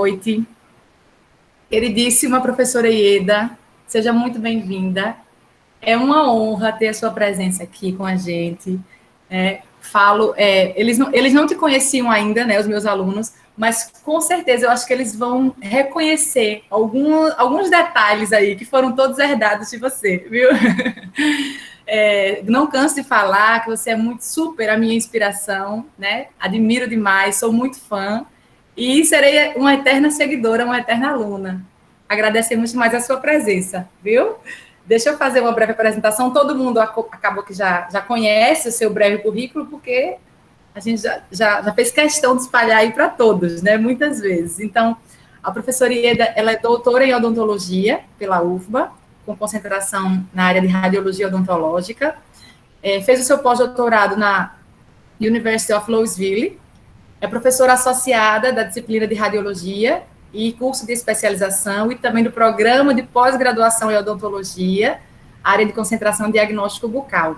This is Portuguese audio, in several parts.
noite. Queridíssima professora Ieda, seja muito bem-vinda. É uma honra ter a sua presença aqui com a gente. Eles não te conheciam ainda, né, os meus alunos, mas com certeza eu acho que eles vão reconhecer alguns detalhes aí que foram todos herdados de você, viu? Não canso de falar que você é muito super a minha inspiração, né? Admiro demais, sou muito fã e serei uma eterna seguidora, uma eterna aluna. Agradecemos mais a sua presença, viu? Deixa eu fazer uma breve apresentação. Todo mundo acabou que já conhece o seu breve currículo, porque a gente já fez questão de espalhar aí para todos, né? Muitas vezes. Então, a professora Ieda, ela é doutora em odontologia pela UFBA, com concentração na área de radiologia odontológica. Fez o seu pós-doutorado na University of Louisville. É professora associada da disciplina de radiologia e curso de especialização e também do programa de pós-graduação em odontologia, área de concentração e diagnóstico bucal.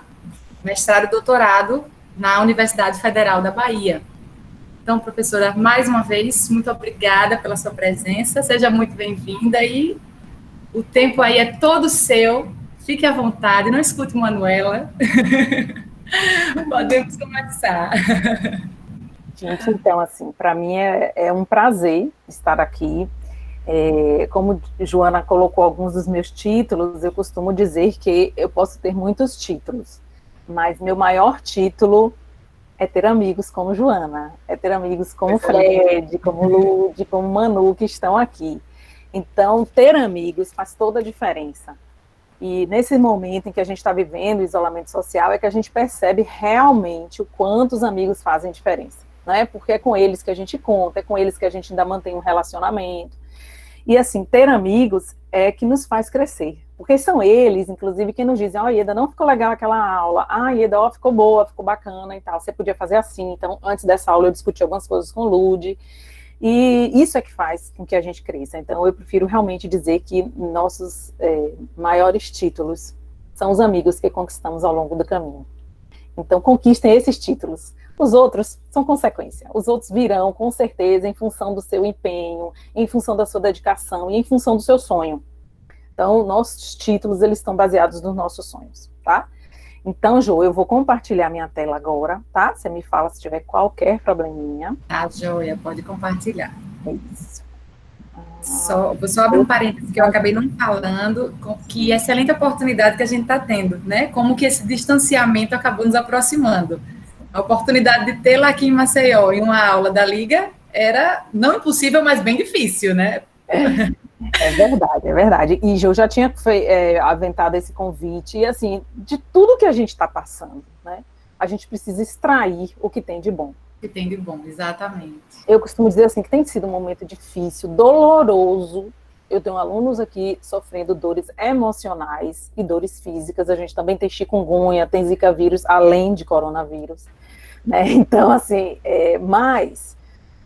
Mestrado e doutorado na Universidade Federal da Bahia. Então, professora, mais uma vez, muito obrigada pela sua presença, seja muito bem-vinda e o tempo aí é todo seu, fique à vontade, não escute Manuela. Podemos começar. Gente, então, assim, para mim é um prazer estar aqui. Como Joana colocou alguns dos meus títulos, eu costumo dizer que eu posso ter muitos títulos, mas meu maior título é ter amigos como Joana, é ter amigos como Fred, como Lud, como Manu, que estão aqui. Então, ter amigos faz toda a diferença. E nesse momento em que a gente está vivendo o isolamento social, é que a gente percebe realmente o quanto os amigos fazem diferença, né? Porque é com eles que a gente conta, é com eles que a gente ainda mantém um relacionamento. E assim, ter amigos é que nos faz crescer. Porque são eles, inclusive, que nos dizem, Ieda, não ficou legal aquela aula, Ieda, ficou boa, ficou bacana e tal, você podia fazer assim. Então, antes dessa aula eu discuti algumas coisas com o Lud, e isso é que faz com que a gente cresça. Então, eu prefiro realmente dizer que nossos maiores títulos são os amigos que conquistamos ao longo do caminho. Então, conquistem esses títulos. Os outros são consequência. Os outros virão, com certeza, em função do seu empenho, em função da sua dedicação e em função do seu sonho. Então, nossos títulos, eles estão baseados nos nossos sonhos, tá? Então, Jo, eu vou compartilhar minha tela agora, tá? Você me fala se tiver qualquer probleminha. Tá, joia, pode compartilhar. Isso. Vou só abrir um parênteses que eu acabei não falando, que excelente oportunidade que a gente está tendo, né? Como que esse distanciamento acabou nos aproximando. A oportunidade de tê-la aqui em Maceió em uma aula da Liga era não impossível, mas bem difícil, né? É verdade, é verdade. E eu já tinha aventado esse convite, e assim, de tudo que a gente está passando, né? A gente precisa extrair o que tem de bom. O que tem de bom, exatamente. Eu costumo dizer assim, que tem sido um momento difícil, doloroso. Eu tenho alunos aqui sofrendo dores emocionais e dores físicas. A gente também tem chikungunya, tem zika vírus, além de coronavírus, né? Então, assim, mas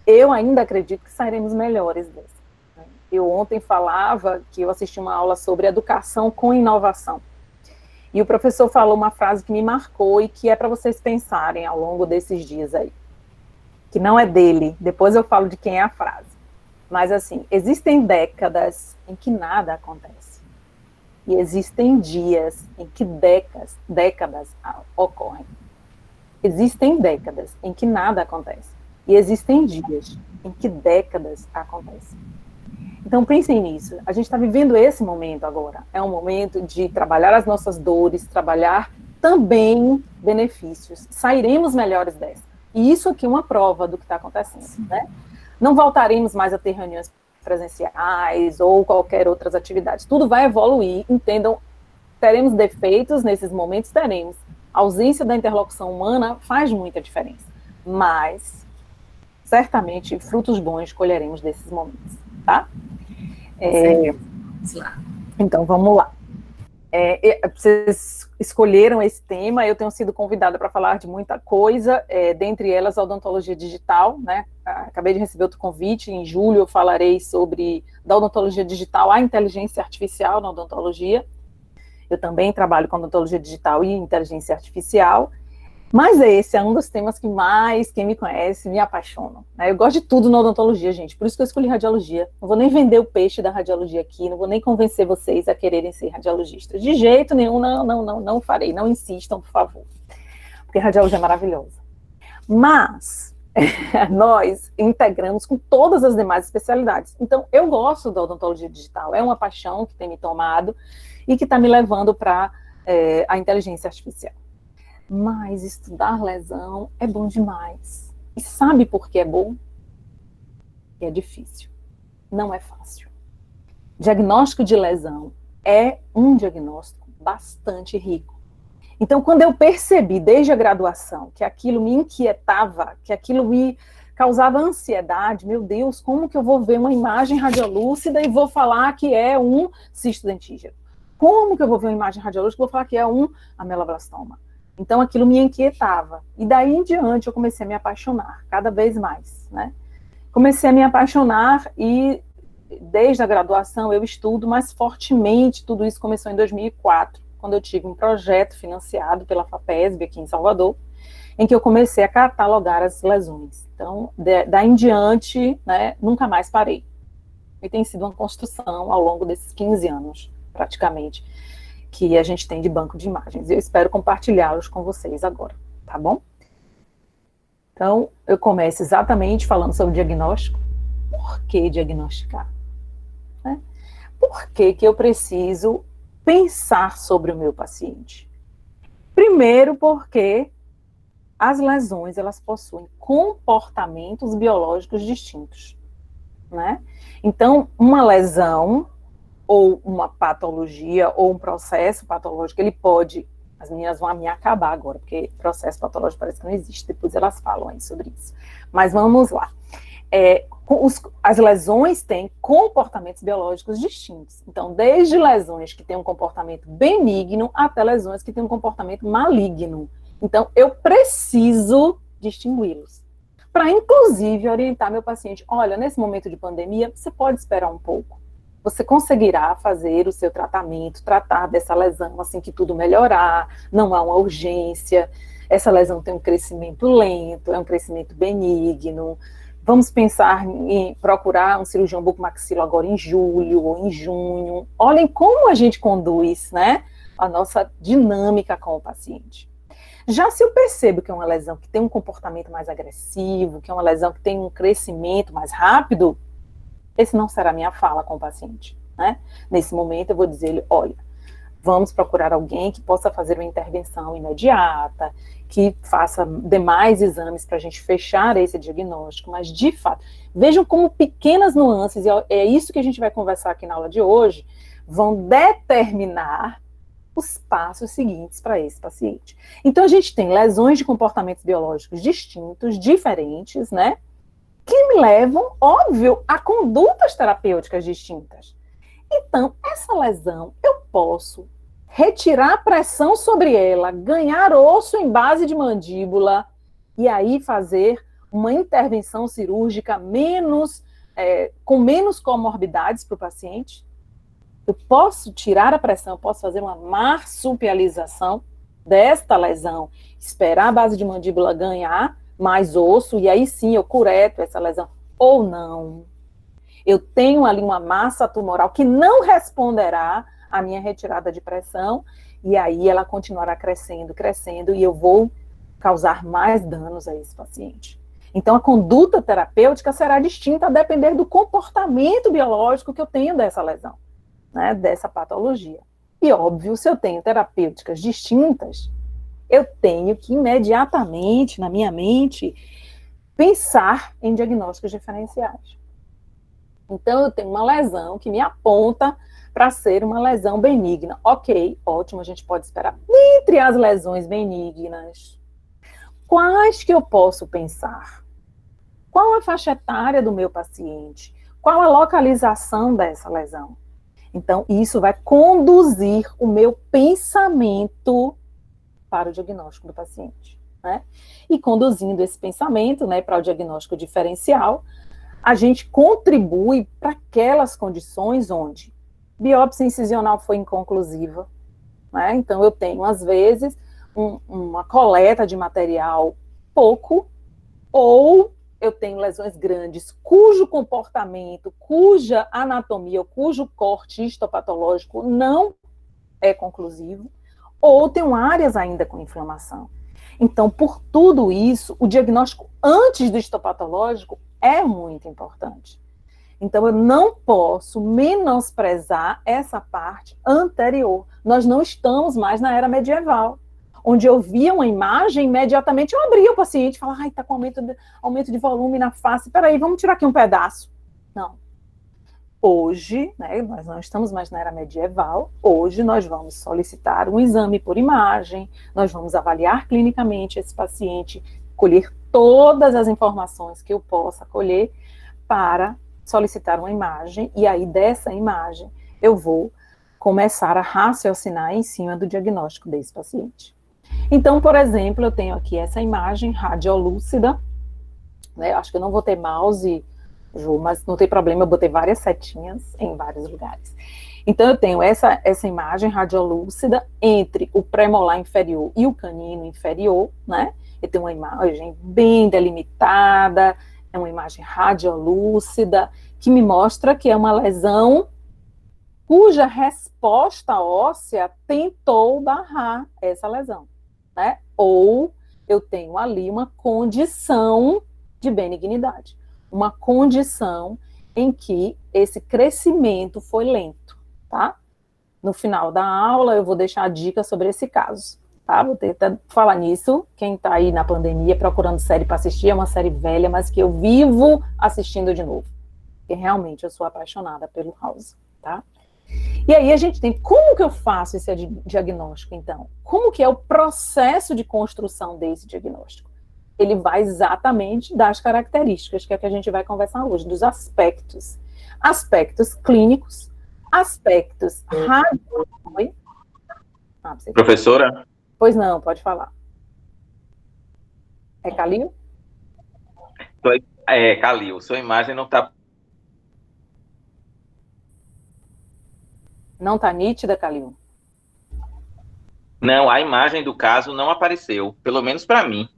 eu ainda acredito que sairemos melhores dessa. Eu ontem falava que eu assisti uma aula sobre educação com inovação. E o professor falou uma frase que me marcou e que é para vocês pensarem ao longo desses dias aí. Que não é dele, depois eu falo de quem é a frase. Mas assim, existem décadas em que nada acontece. E existem dias em que décadas ocorrem. Existem décadas em que nada acontece. E existem dias em que décadas acontecem. Então, pensem nisso. A gente está vivendo esse momento agora. É um momento de trabalhar as nossas dores, trabalhar também benefícios. Sairemos melhores dessa. E isso aqui é uma prova do que está acontecendo, né? Não voltaremos mais a ter reuniões presenciais ou qualquer outras atividades. Tudo vai evoluir, entendam. Teremos defeitos nesses momentos? Teremos. A ausência da interlocução humana faz muita diferença. Mas, certamente, frutos bons colheremos desses momentos, tá? Então, vamos lá. Vocês escolheram esse tema, eu tenho sido convidada para falar de muita coisa, dentre elas a odontologia digital, né? Acabei de receber outro convite, em julho eu falarei sobre da odontologia digital à inteligência artificial na odontologia. Eu também trabalho com odontologia digital e inteligência artificial, Mas esse é um dos temas que mais, quem me conhece, me apaixona, né? Eu gosto de tudo na odontologia, gente, por isso que eu escolhi radiologia. Não vou nem vender o peixe da radiologia aqui, não vou nem convencer vocês a quererem ser radiologistas. De jeito nenhum, não farei, não insistam, por favor. Porque radiologia é maravilhosa. Mas nós integramos com todas as demais especialidades. Então, eu gosto da odontologia digital, é uma paixão que tem me tomado e que está me levando para a inteligência artificial. Mas estudar lesão é bom demais. E sabe por que é bom? É difícil. Não é fácil. Diagnóstico de lesão é um diagnóstico bastante rico. Então, quando eu percebi desde a graduação que aquilo me inquietava, que aquilo me causava ansiedade, meu Deus, como que eu vou ver uma imagem radiolúcida e vou falar que é um cisto dentígeno? Como que eu vou ver uma imagem radiolúcida e vou falar que é um ameloblastoma? Então, aquilo me inquietava. E daí em diante, eu comecei a me apaixonar, cada vez mais, né? Comecei a me apaixonar e, desde a graduação, eu estudo mais fortemente. Tudo isso começou em 2004, quando eu tive um projeto financiado pela FAPESB, aqui em Salvador, em que eu comecei a catalogar as lesões. Então, daí em diante, né, nunca mais parei. E tem sido uma construção ao longo desses 15 anos, praticamente, que a gente tem de banco de imagens. Eu espero compartilhá-los com vocês agora, tá bom? Então, eu começo exatamente falando sobre diagnóstico. Por que diagnosticar? Né? Por que eu preciso pensar sobre o meu paciente? Primeiro, porque as lesões, elas possuem comportamentos biológicos distintos, né? Então, uma lesão ou uma patologia, ou um processo patológico, ele pode... As meninas vão me acabar agora, porque processo patológico parece que não existe, depois elas falam aí sobre isso. Mas vamos lá. As lesões têm comportamentos biológicos distintos. Então, desde lesões que têm um comportamento benigno, até lesões que têm um comportamento maligno. Então, eu preciso distingui-los. Para, inclusive, orientar meu paciente, olha, nesse momento de pandemia, você pode esperar um pouco. Você conseguirá fazer o seu tratamento, tratar dessa lesão assim que tudo melhorar, não há uma urgência, essa lesão tem um crescimento lento, é um crescimento benigno. Vamos pensar em procurar um cirurgião bucomaxilo agora em julho ou em junho. Olhem como a gente conduz, né, a nossa dinâmica com o paciente. Já se eu percebo que é uma lesão que tem um comportamento mais agressivo, que é uma lesão que tem um crescimento mais rápido, esse não será minha fala com o paciente, né? Nesse momento eu vou dizer-lhe, olha, vamos procurar alguém que possa fazer uma intervenção imediata, que faça demais exames para a gente fechar esse diagnóstico, mas de fato, vejam como pequenas nuances, e é isso que a gente vai conversar aqui na aula de hoje, vão determinar os passos seguintes para esse paciente. Então a gente tem lesões de comportamentos biológicos distintos, diferentes, né? Que me levam, óbvio, a condutas terapêuticas distintas. Então, essa lesão, eu posso retirar a pressão sobre ela, ganhar osso em base de mandíbula, e aí fazer uma intervenção cirúrgica com menos comorbidades para o paciente. Eu posso tirar a pressão, eu posso fazer uma marsupialização desta lesão, esperar a base de mandíbula ganhar mais osso, e aí sim eu cureto essa lesão, ou não. Eu tenho ali uma massa tumoral que não responderá à minha retirada de pressão, e aí ela continuará crescendo, e eu vou causar mais danos a esse paciente. Então a conduta terapêutica será distinta a depender do comportamento biológico que eu tenho dessa lesão, né, dessa patologia. E óbvio, se eu tenho terapêuticas distintas, eu tenho que imediatamente, na minha mente, pensar em diagnósticos diferenciais. Então, eu tenho uma lesão que me aponta para ser uma lesão benigna. Ok, ótimo, a gente pode esperar. Entre as lesões benignas, quais que eu posso pensar? Qual a faixa etária do meu paciente? Qual a localização dessa lesão? Então, isso vai conduzir o meu pensamento para o diagnóstico do paciente, né? E conduzindo esse pensamento, né, para o diagnóstico diferencial, a gente contribui para aquelas condições onde biópsia incisional foi inconclusiva, né? Então eu tenho, às vezes, uma coleta de material pouco, ou eu tenho lesões grandes, cujo comportamento, cuja anatomia, cujo corte histopatológico não é conclusivo, ou tenho áreas ainda com inflamação. Então, por tudo isso, o diagnóstico antes do histopatológico é muito importante. Então, eu não posso menosprezar essa parte anterior. Nós não estamos mais na era medieval, onde eu via uma imagem, imediatamente eu abria o paciente e falava, está com aumento de volume na face, peraí, vamos tirar aqui um pedaço. Não. Hoje, né, nós não estamos mais na era medieval, hoje nós vamos solicitar um exame por imagem, nós vamos avaliar clinicamente esse paciente, colher todas as informações que eu possa colher para solicitar uma imagem, e aí dessa imagem eu vou começar a raciocinar em cima do diagnóstico desse paciente. Então, por exemplo, eu tenho aqui essa imagem radiolúcida, né, acho que eu não vou ter mouse, Ju, mas não tem problema, eu botei várias setinhas em vários lugares. Então, eu tenho essa imagem radiolúcida entre o premolar inferior e o canino inferior, né? Eu tenho uma imagem bem delimitada, é uma imagem radiolúcida, que me mostra que é uma lesão cuja resposta óssea tentou barrar essa lesão, né? Ou eu tenho ali uma condição de benignidade, uma condição em que esse crescimento foi lento, tá? No final da aula eu vou deixar a dica sobre esse caso, tá? Vou tentar falar nisso, quem tá aí na pandemia procurando série para assistir, é uma série velha, mas que eu vivo assistindo de novo, porque realmente eu sou apaixonada pelo House, tá? E aí a gente tem, como que eu faço esse diagnóstico, então? Como que é o processo de construção desse diagnóstico? Ele vai exatamente das características, que é o que a gente vai conversar hoje, dos aspectos. Aspectos clínicos, aspectos radiológicos. Professora? Pois não, pode falar. É Calil? Calil, sua imagem não está... Não está nítida, Calil? Não, a imagem do caso não apareceu, pelo menos para mim.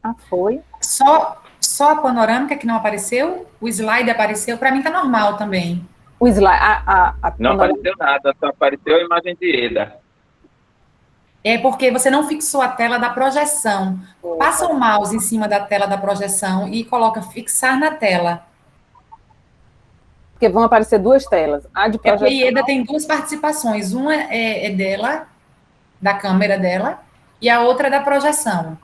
Ah, foi? Só a panorâmica que não apareceu? O slide apareceu? Para mim está normal também. O slide, não apareceu nada, só apareceu a imagem de Eda. É porque você não fixou a tela da projeção. Passa o mouse em cima da tela da projeção e coloca fixar na tela. Porque vão aparecer duas telas. A de projeção... porque Eda tem duas participações. Uma é dela, da câmera dela, e a outra é da projeção.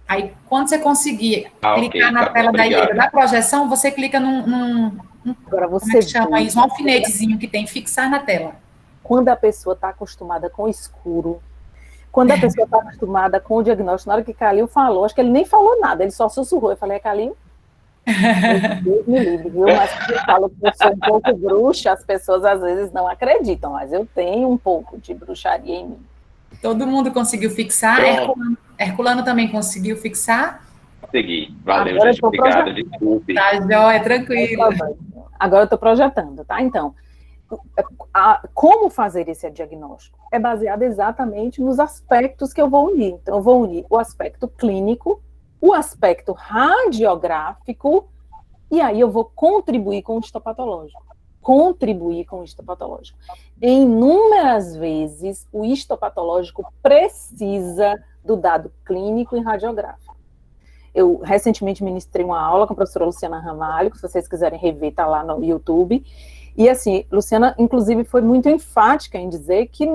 Aí, quando você conseguir clicar na tela da Ieda da projeção, você clica Agora você como é que chama isso? Um alfinetezinho que tem fixar na tela. Quando a pessoa está acostumada com o escuro, quando a pessoa está acostumada com o diagnóstico, na hora que Calil falou, acho que ele nem falou nada, ele só sussurrou. Eu falei, Calil? Deus me livre, viu? Mas eu falo que eu sou um pouco bruxa, as pessoas às vezes não acreditam, mas eu tenho um pouco de bruxaria em mim. Todo mundo conseguiu fixar? Herculano também conseguiu fixar? Consegui. Valeu, agora gente. Obrigada, desculpe. Tá, jóia, tranquilo. Agora eu estou projetando, tá? Então, como fazer esse diagnóstico? É baseado exatamente nos aspectos que eu vou unir. Então, eu vou unir o aspecto clínico, o aspecto radiográfico, e aí eu vou contribuir com o histopatológico. Inúmeras vezes, o histopatológico precisa do dado clínico e radiográfico. Eu recentemente ministrei uma aula com a professora Luciana Ramalho, se vocês quiserem rever, está lá no YouTube. E assim, Luciana, inclusive, foi muito enfática em dizer que,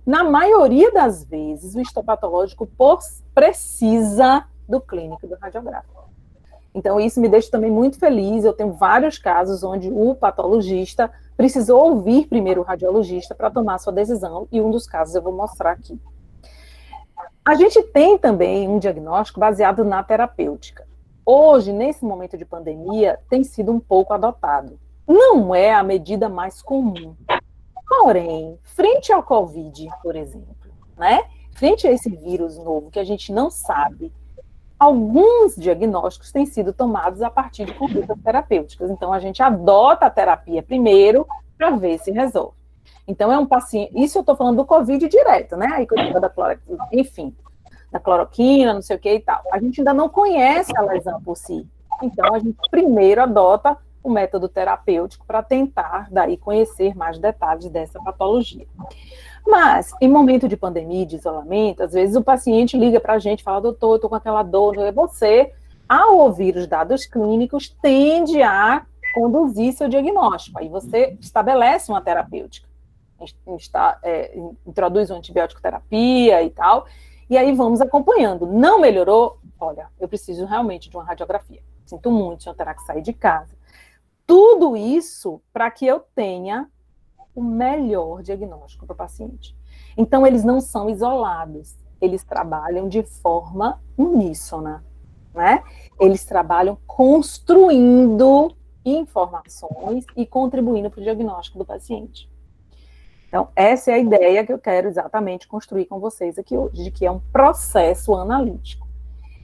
na maioria das vezes, o histopatológico precisa do clínico e do radiográfico. Então, isso me deixa também muito feliz. Eu tenho vários casos onde o patologista precisou ouvir primeiro o radiologista para tomar sua decisão, e um dos casos eu vou mostrar aqui. A gente tem também um diagnóstico baseado na terapêutica. Hoje, nesse momento de pandemia, tem sido um pouco adotado. Não é a medida mais comum. Porém, frente ao Covid, por exemplo, né? Frente a esse vírus novo que a gente não sabe, alguns diagnósticos têm sido tomados a partir de condutas terapêuticas. Então, a gente adota a terapia primeiro para ver se resolve. Então, é um paciente... Isso eu estou falando do COVID direto, né? Aí, enfim, da cloroquina, não sei o que e tal. A gente ainda não conhece a lesão por si. Então, a gente primeiro adota o método terapêutico para tentar, daí, conhecer mais detalhes dessa patologia. Mas, em momento de pandemia, de isolamento, às vezes o paciente liga para a gente e fala, doutor, eu estou com aquela dor. Você, ao ouvir os dados clínicos, tende a conduzir seu diagnóstico. Aí você estabelece uma terapêutica. Introduz uma antibiótico terapia e tal, e aí vamos acompanhando. Não melhorou? Olha, eu preciso realmente de uma radiografia. Sinto muito, o senhor terá que sair de casa. Tudo isso para que eu tenha o melhor diagnóstico para o paciente. Então, eles não são isolados, eles trabalham de forma uníssona, né? Eles trabalham construindo informações e contribuindo para o diagnóstico do paciente. Então, essa é a ideia que eu quero exatamente construir com vocês aqui hoje, de que é um processo analítico.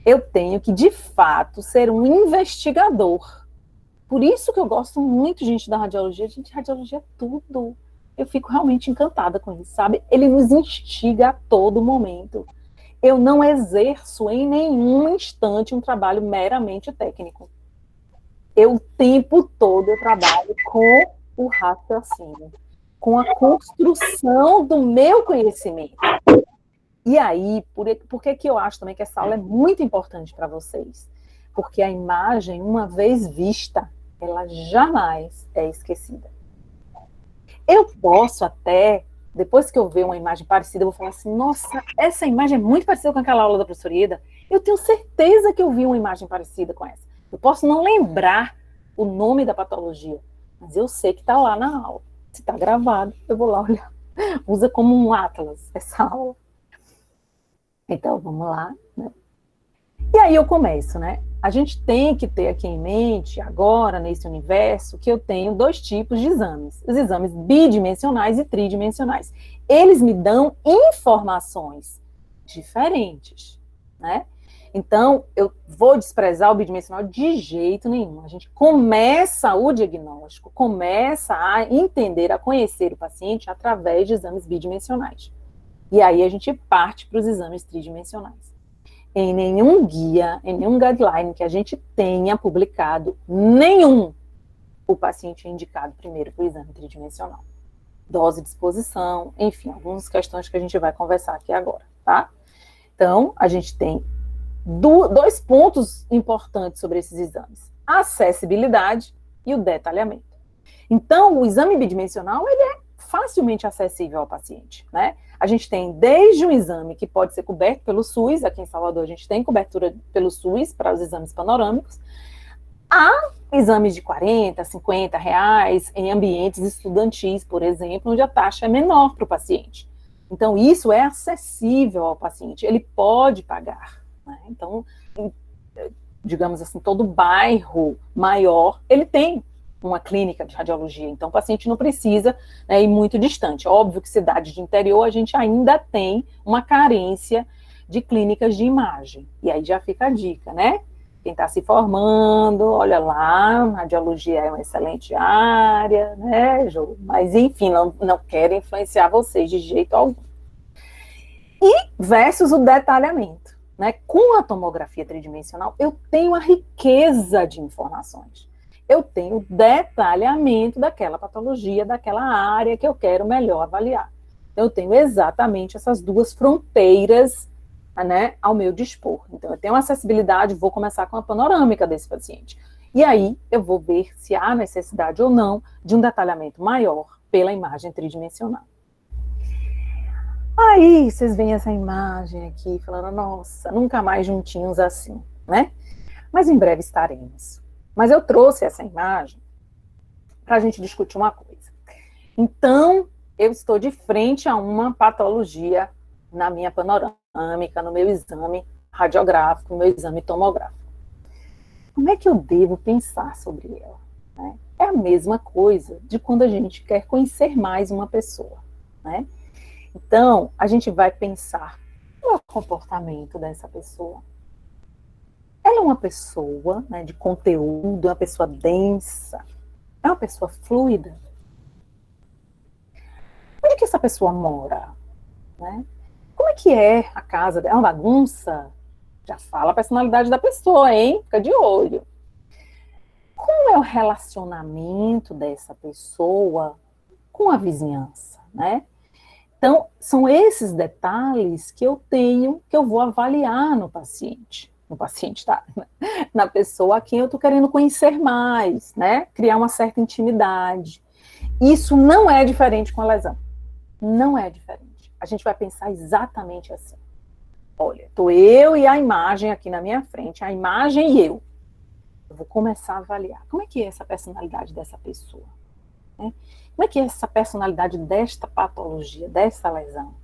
Eu tenho que, de fato, ser um investigador. Por isso que eu gosto muito, gente, da radiologia. Gente, radiologia é tudo. Eu fico realmente encantada com isso, sabe? Ele nos instiga a todo momento. Eu não exerço em nenhum instante um trabalho meramente técnico. O tempo todo eu trabalho com o raciocínio, com a construção do meu conhecimento. E aí, por que eu acho também que essa aula é muito importante para vocês? Porque a imagem, uma vez vista, ela jamais é esquecida. Eu posso até, depois que eu ver uma imagem parecida, eu vou falar assim, nossa, essa imagem é muito parecida com aquela aula da professora Ieda. Eu tenho certeza que eu vi uma imagem parecida com essa. Eu posso não lembrar o nome da patologia, mas eu sei que está lá na aula. Se está gravado, eu vou lá olhar. Usa como um atlas essa aula. Então, vamos lá, né? E aí eu começo, né? A gente tem que ter aqui em mente, agora, nesse universo, que eu tenho dois tipos de exames. Os exames bidimensionais e tridimensionais. Eles me dão informações diferentes, né? Então, eu vou desprezar o bidimensional de jeito nenhum. A gente começa o diagnóstico, começa a entender, a conhecer o paciente através de exames bidimensionais. E aí a gente parte para os exames tridimensionais. Em nenhum guia, em nenhum guideline que a gente tenha publicado, o paciente é indicado primeiro para o exame tridimensional. Dose de exposição, enfim, algumas questões que a gente vai conversar aqui agora, tá? Então, a gente tem dois pontos importantes sobre esses exames. A acessibilidade e o detalhamento. Então, o exame bidimensional, ele é facilmente acessível ao paciente, né? A gente tem desde um exame que pode ser coberto pelo SUS, aqui em Salvador a gente tem cobertura pelo SUS para os exames panorâmicos, a exames de 40, 50 reais em ambientes estudantis, por exemplo, onde a taxa é menor para o paciente. Então, isso é acessível ao paciente, ele pode pagar, né? Então, digamos assim, todo bairro maior, ele tem uma clínica de radiologia, então o paciente não precisa, né, ir muito distante. Óbvio que cidade de interior a gente ainda tem uma carência de clínicas de imagem, e aí já fica a dica, né? Quem está se formando, olha lá, radiologia é uma excelente área, né, Jô? Mas enfim, não quero influenciar vocês de jeito algum. E versus o detalhamento, né? Com a tomografia tridimensional, eu tenho a riqueza de informações. Eu tenho detalhamento daquela patologia, daquela área que eu quero melhor avaliar. Eu tenho exatamente essas duas fronteiras, né, ao meu dispor. Então, eu tenho acessibilidade, vou começar com a panorâmica desse paciente. E aí, eu vou ver se há necessidade ou não de um detalhamento maior pela imagem tridimensional. Aí, vocês veem essa imagem aqui, falando, nossa, nunca mais juntinhos assim, né? Mas em breve estaremos. Mas eu trouxe essa imagem para a gente discutir uma coisa. Então, eu estou de frente a uma patologia na minha panorâmica, no meu exame radiográfico, no meu exame tomográfico. Como é que eu devo pensar sobre ela, né? É a mesma coisa de quando a gente quer conhecer mais uma pessoa, né? Então, a gente vai pensar no comportamento dessa pessoa. Ela é uma pessoa, né, de conteúdo, uma pessoa densa, é uma pessoa fluida. é que essa pessoa mora? Né? Como é que é a casa dela? É uma bagunça? Já fala a personalidade da pessoa, hein? Fica de olho. Como é o relacionamento dessa pessoa com a vizinhança, né? Então, são esses detalhes que eu vou avaliar no paciente. No paciente, tá? Na pessoa a quem eu tô querendo conhecer mais, né? Criar uma certa intimidade. Isso não é diferente com a lesão. Não é diferente. A gente vai pensar exatamente assim. Olha, tô eu e a imagem aqui na minha frente, a imagem e eu. Eu vou começar a avaliar. Como é que é essa personalidade dessa pessoa? Né? Como é que é essa personalidade desta patologia, dessa lesão?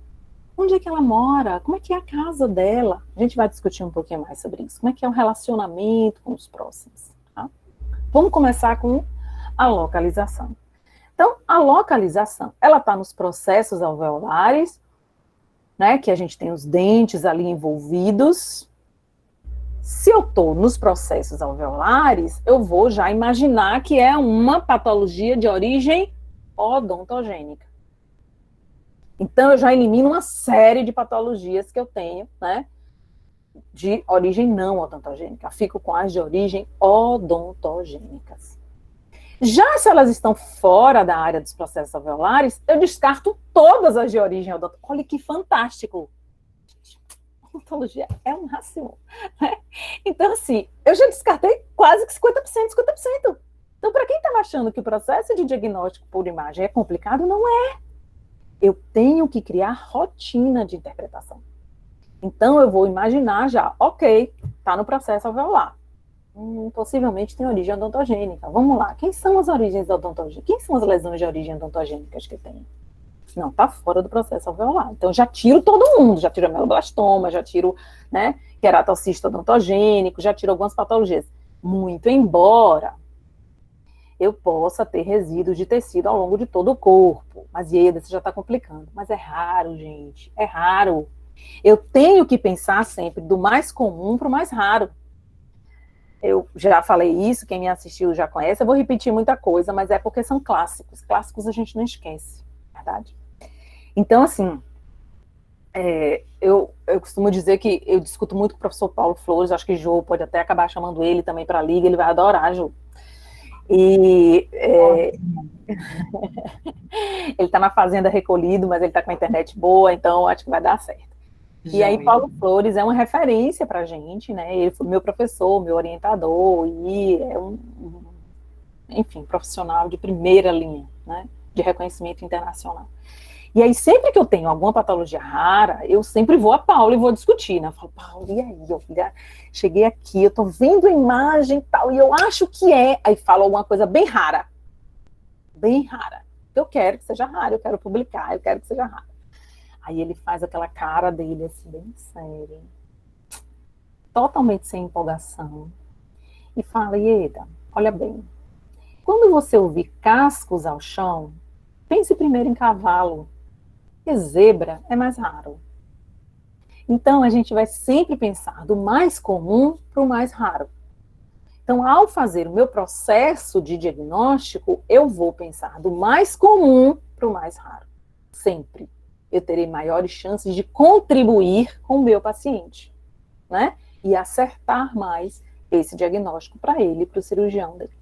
Onde é que ela mora? Como é que é a casa dela? A gente vai discutir um pouquinho mais sobre isso. Como é que é o relacionamento com os próximos? Tá? Vamos começar com a localização. Então, a localização, ela está nos processos alveolares, né, que a gente tem os dentes ali envolvidos. Se eu estou nos processos alveolares, eu vou já imaginar que é uma patologia de origem odontogênica. Então, eu já elimino uma série de patologias que eu tenho, né, de origem não odontogênica. Fico com as de origem odontogênicas. Já se elas estão fora da área dos processos alveolares, eu descarto todas as de origem odontogênica. Olha que fantástico! Odontologia é um máximo. Né? Então, assim, eu já descartei quase que 50%, 50%. Então, para quem estava achando que o processo de diagnóstico por imagem é complicado, não é. Eu tenho que criar rotina de interpretação. Então, eu vou imaginar já, ok, está no processo alveolar. Possivelmente tem origem odontogênica. Vamos lá, quem são as origens odontogênicas? Quem são as lesões de origem odontogênicas que tem? Não, está fora do processo alveolar. Então, já tiro todo mundo, já tiro ameloblastoma, já tiro, né, queratocisto odontogênico, já tiro algumas patologias. Muito embora eu possa ter resíduos de tecido ao longo de todo o corpo. Mas Ieda, você já está complicando. Mas é raro, gente, é raro. Eu tenho que pensar sempre do mais comum para o mais raro. Eu já falei isso, quem me assistiu já conhece, eu vou repetir muita coisa, mas é porque são clássicos. Clássicos a gente não esquece, verdade? Então, assim, eu costumo dizer que eu discuto muito com o professor Paulo Flores, acho que Jô pode até acabar chamando ele também para a liga, ele vai adorar, Jô. E ele está na fazenda recolhido, mas ele está com a internet boa, então acho que vai dar certo. E aí, Paulo Flores é uma referência para a gente, né? Ele foi meu professor, meu orientador, e é enfim, profissional de primeira linha, né? De reconhecimento internacional. E aí, sempre que eu tenho alguma patologia rara, eu sempre vou a Paulo e vou discutir, né? Eu falo, Paulo, e aí? Eu cheguei aqui, eu tô vendo a imagem e tal, e eu acho que é. Aí falo alguma coisa bem rara. Bem rara. Eu quero que seja rara, eu quero publicar, eu quero que seja rara. Aí ele faz aquela cara dele, assim, bem séria, totalmente sem empolgação, e fala, Ieda, olha bem, quando você ouvir cascos ao chão, pense primeiro em cavalo, e zebra é mais raro. Então, a gente vai sempre pensar do mais comum para o mais raro. Então, ao fazer o meu processo de diagnóstico, eu vou pensar do mais comum para o mais raro, sempre. Eu terei maiores chances de contribuir com o meu paciente, né? E acertar mais esse diagnóstico para ele, para o cirurgião dele.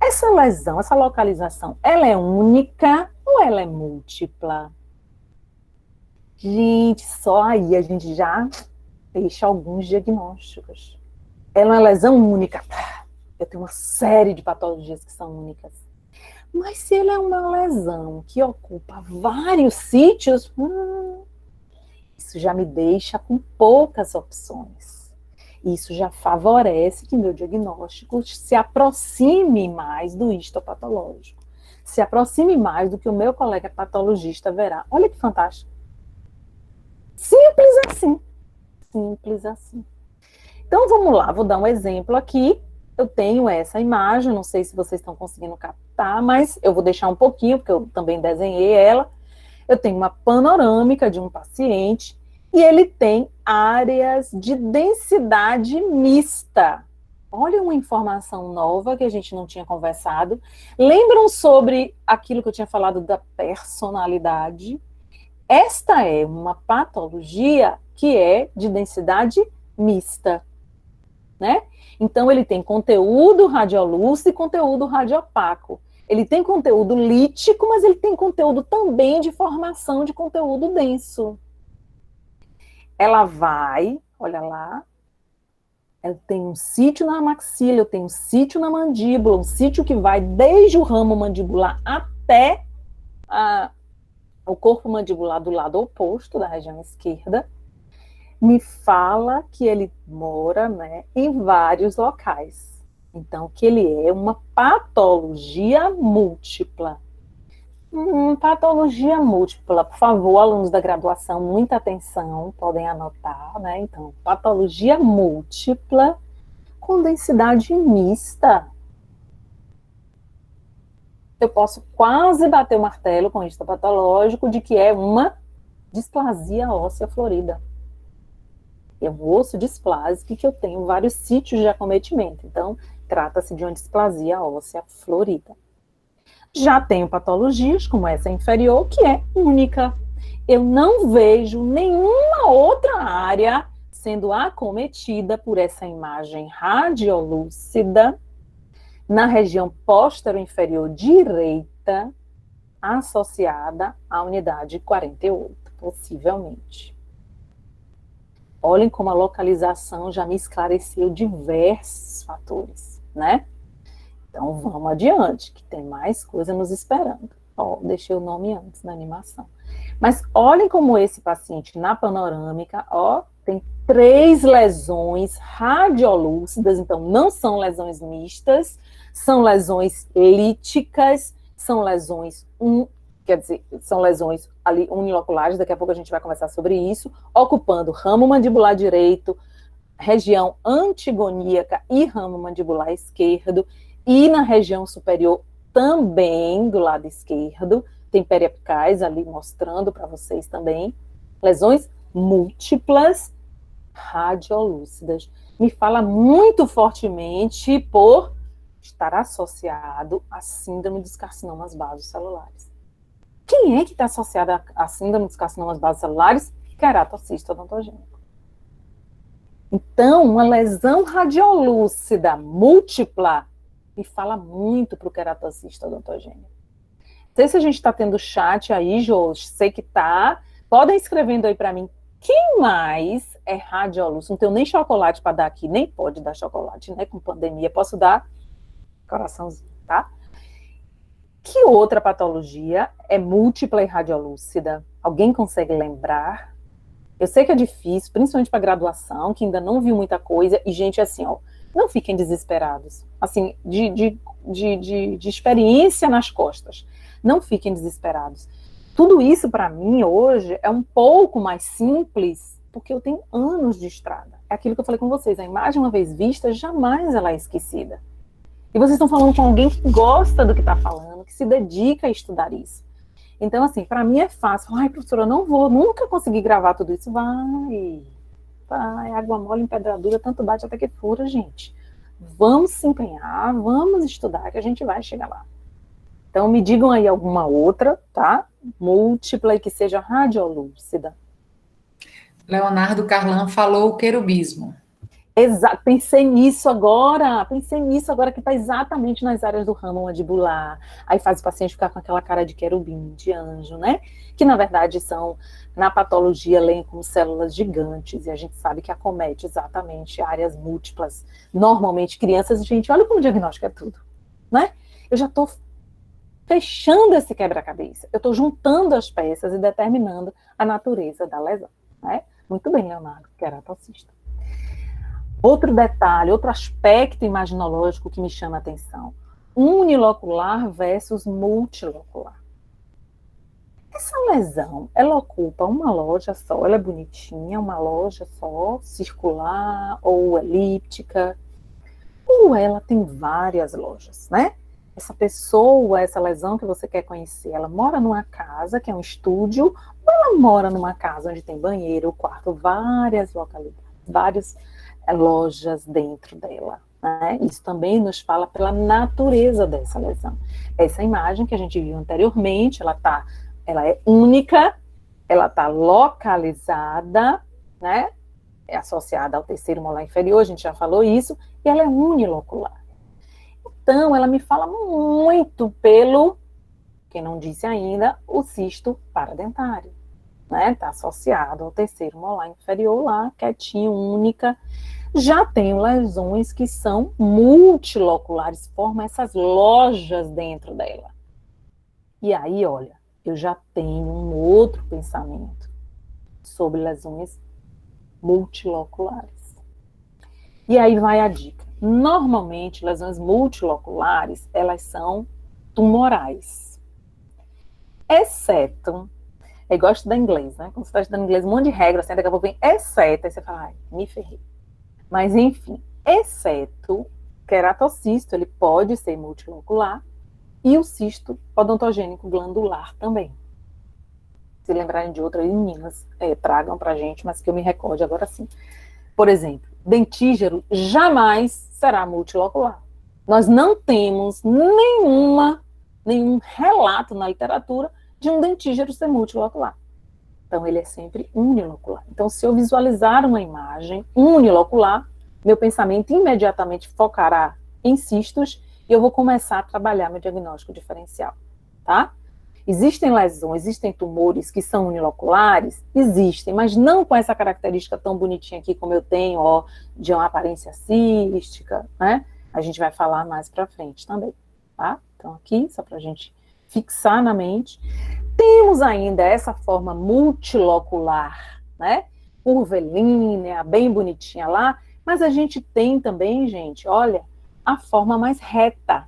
Essa lesão, essa localização, ela é única ou ela é múltipla? Gente, só aí a gente já deixa alguns diagnósticos. Ela é uma lesão única. Eu tenho uma série de patologias que são únicas. Mas se ela é uma lesão que ocupa vários sítios, isso já me deixa com poucas opções. Isso já favorece que meu diagnóstico se aproxime mais do histopatológico. Se aproxime mais do que o meu colega patologista verá. Olha que fantástico. Simples assim. Simples assim. Então, vamos lá. Vou dar um exemplo aqui. Eu tenho essa imagem, não sei se vocês estão conseguindo captar, mas eu vou deixar um pouquinho, porque eu também desenhei ela. Eu tenho uma panorâmica de um paciente e ele tem áreas de densidade mista. Olha uma informação nova que a gente não tinha conversado. Lembram sobre aquilo que eu tinha falado da personalidade? Esta é uma patologia que é de densidade mista, né? Então, ele tem conteúdo radiolúcido e conteúdo radiopaco. Ele tem conteúdo lítico, mas ele tem conteúdo também de formação de conteúdo denso. Ela vai, olha lá, ela tem um sítio na maxila, eu tenho um sítio na mandíbula, um sítio que vai desde o ramo mandibular até o corpo mandibular do lado oposto, da região esquerda. Me fala que ele mora, né, em vários locais. Então, que ele é uma patologia múltipla. Patologia múltipla, por favor, alunos da graduação, muita atenção, podem anotar, né? Então, patologia múltipla com densidade mista. Eu posso quase bater o martelo com isso patológico de que é uma displasia óssea florida. É um osso displásico que eu tenho vários sítios de acometimento. Então, trata-se de uma displasia óssea florida. Já tenho patologias, como essa inferior, que é única. Eu não vejo nenhuma outra área sendo acometida por essa imagem radiolúcida na região póstero-inferior direita, associada à unidade 48, possivelmente. Olhem como a localização já me esclareceu diversos fatores, né? Então, vamos adiante, que tem mais coisa nos esperando. Ó, deixei o nome antes na animação. Mas olhem como esse paciente, na panorâmica, ó, tem 3 lesões radiolúcidas, então não são lesões mistas, são lesões líticas, são lesões quer dizer, são lesões ali uniloculares, daqui a pouco a gente vai conversar sobre isso, ocupando ramo mandibular direito, região antigoníaca e ramo mandibular esquerdo, e na região superior também, do lado esquerdo, tem periapicais ali mostrando para vocês também, lesões múltiplas radiolúcidas. Me fala muito fortemente por estar associado à síndrome dos carcinomas basocelulares. Quem é que está associado à síndrome dos carcinomas basocelulares? Queratocisto odontogênico. Então, uma lesão radiolúcida múltipla me fala muito para o queratocisto odontogênico. Não sei se a gente está tendo chat aí, Jô, sei que tá. Podem escrevendo aí para mim. Quem mais é radiolúcido? Não tenho nem chocolate para dar aqui, nem pode dar chocolate, né? Com pandemia. Posso dar coraçãozinho, tá? Que outra patologia é múltipla e radiolúcida? Alguém consegue lembrar? Eu sei que é difícil, principalmente para graduação, que ainda não viu muita coisa. E, gente, assim, ó, não fiquem desesperados. Assim, de experiência nas costas. Não fiquem desesperados. Tudo isso, para mim, hoje, é um pouco mais simples, porque eu tenho anos de estrada. É aquilo que eu falei com vocês. A imagem, uma vez vista, jamais ela é esquecida. E vocês estão falando com alguém que gosta do que está falando, que se dedica a estudar isso. Então, assim, para mim é fácil. Ai, professora, eu não vou nunca conseguir gravar tudo isso. Vai, água mole em pedra dura, tanto bate até que fura, gente. Vamos se empenhar, vamos estudar, que a gente vai chegar lá. Então, me digam aí alguma outra, tá? Múltipla e que seja radiolúcida. Leonardo Carlan falou o querubismo. Exato, pensei nisso agora, que está exatamente nas áreas do ramo mandibular. Aí faz o paciente ficar com aquela cara de querubim, de anjo, né? Que na verdade são, na patologia, leem como células gigantes, e a gente sabe que acomete exatamente áreas múltiplas. Normalmente crianças, gente, olha como o diagnóstico é tudo, né? Eu já estou fechando esse quebra-cabeça, eu estou juntando as peças e determinando a natureza da lesão, né? Muito bem, Leonardo, queratocista. Outro detalhe, outro aspecto imaginológico que me chama a atenção. Unilocular versus multilocular. Essa lesão, ela ocupa uma loja só, ela é bonitinha, uma loja só, circular ou elíptica, ou ela tem várias lojas, né? Essa pessoa, essa lesão que você quer conhecer, ela mora numa casa, que é um estúdio, ou ela mora numa casa onde tem banheiro, quarto, várias localidades, várias lojas dentro dela, né? Isso também nos fala pela natureza dessa lesão. Essa imagem que a gente viu anteriormente, ela é única, ela está localizada, né? É associada ao terceiro molar inferior, a gente já falou isso, e ela é unilocular. Então, ela me fala muito pelo, quem não disse ainda, o cisto paradentário, né? Está associado ao terceiro molar inferior lá, quietinho, única. Já tenho lesões que são multiloculares, formam essas lojas dentro dela. E aí, olha, eu já tenho um outro pensamento sobre lesões multiloculares. E aí vai a dica. Normalmente, lesões multiloculares, elas são tumorais. Exceto, eu gosto da inglês, né? Quando você está estudando inglês, um monte de regras, assim, daqui a pouco vem exceto, aí você fala, ai, me ferrei. Mas, enfim, exceto queratocisto, ele pode ser multilocular, e o cisto odontogênico glandular também. Se lembrarem de outras meninas, tragam pra gente, mas que eu me recorde agora sim. Por exemplo, dentígero jamais será multilocular. Nós não temos nenhum relato na literatura de um dentígero ser multilocular. Então, ele é sempre unilocular. Então, se eu visualizar uma imagem unilocular, meu pensamento imediatamente focará em cistos e eu vou começar a trabalhar meu diagnóstico diferencial, tá? Existem lesões, existem tumores que são uniloculares? Existem, mas não com essa característica tão bonitinha aqui como eu tenho, ó, de uma aparência cística, né? A gente vai falar mais pra frente também, tá? Então, aqui, só pra gente fixar na mente. Temos ainda essa forma multilocular, né? Curvilínea, bem bonitinha lá, mas a gente tem também, gente, olha, a forma mais reta,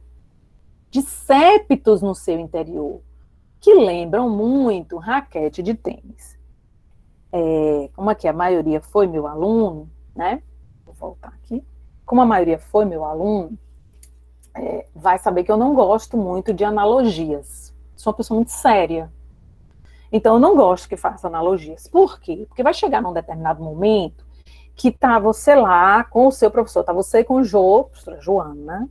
de septos no seu interior, que lembram muito raquete de tênis. Como aqui a maioria foi meu aluno, né? Vou voltar aqui. Como a maioria foi meu aluno, vai saber que eu não gosto muito de analogias. Sou uma pessoa muito séria. Então, eu não gosto que faça analogias. Por quê? Porque vai chegar num determinado momento que tá você lá com o seu professor, tá você com o professora Joana,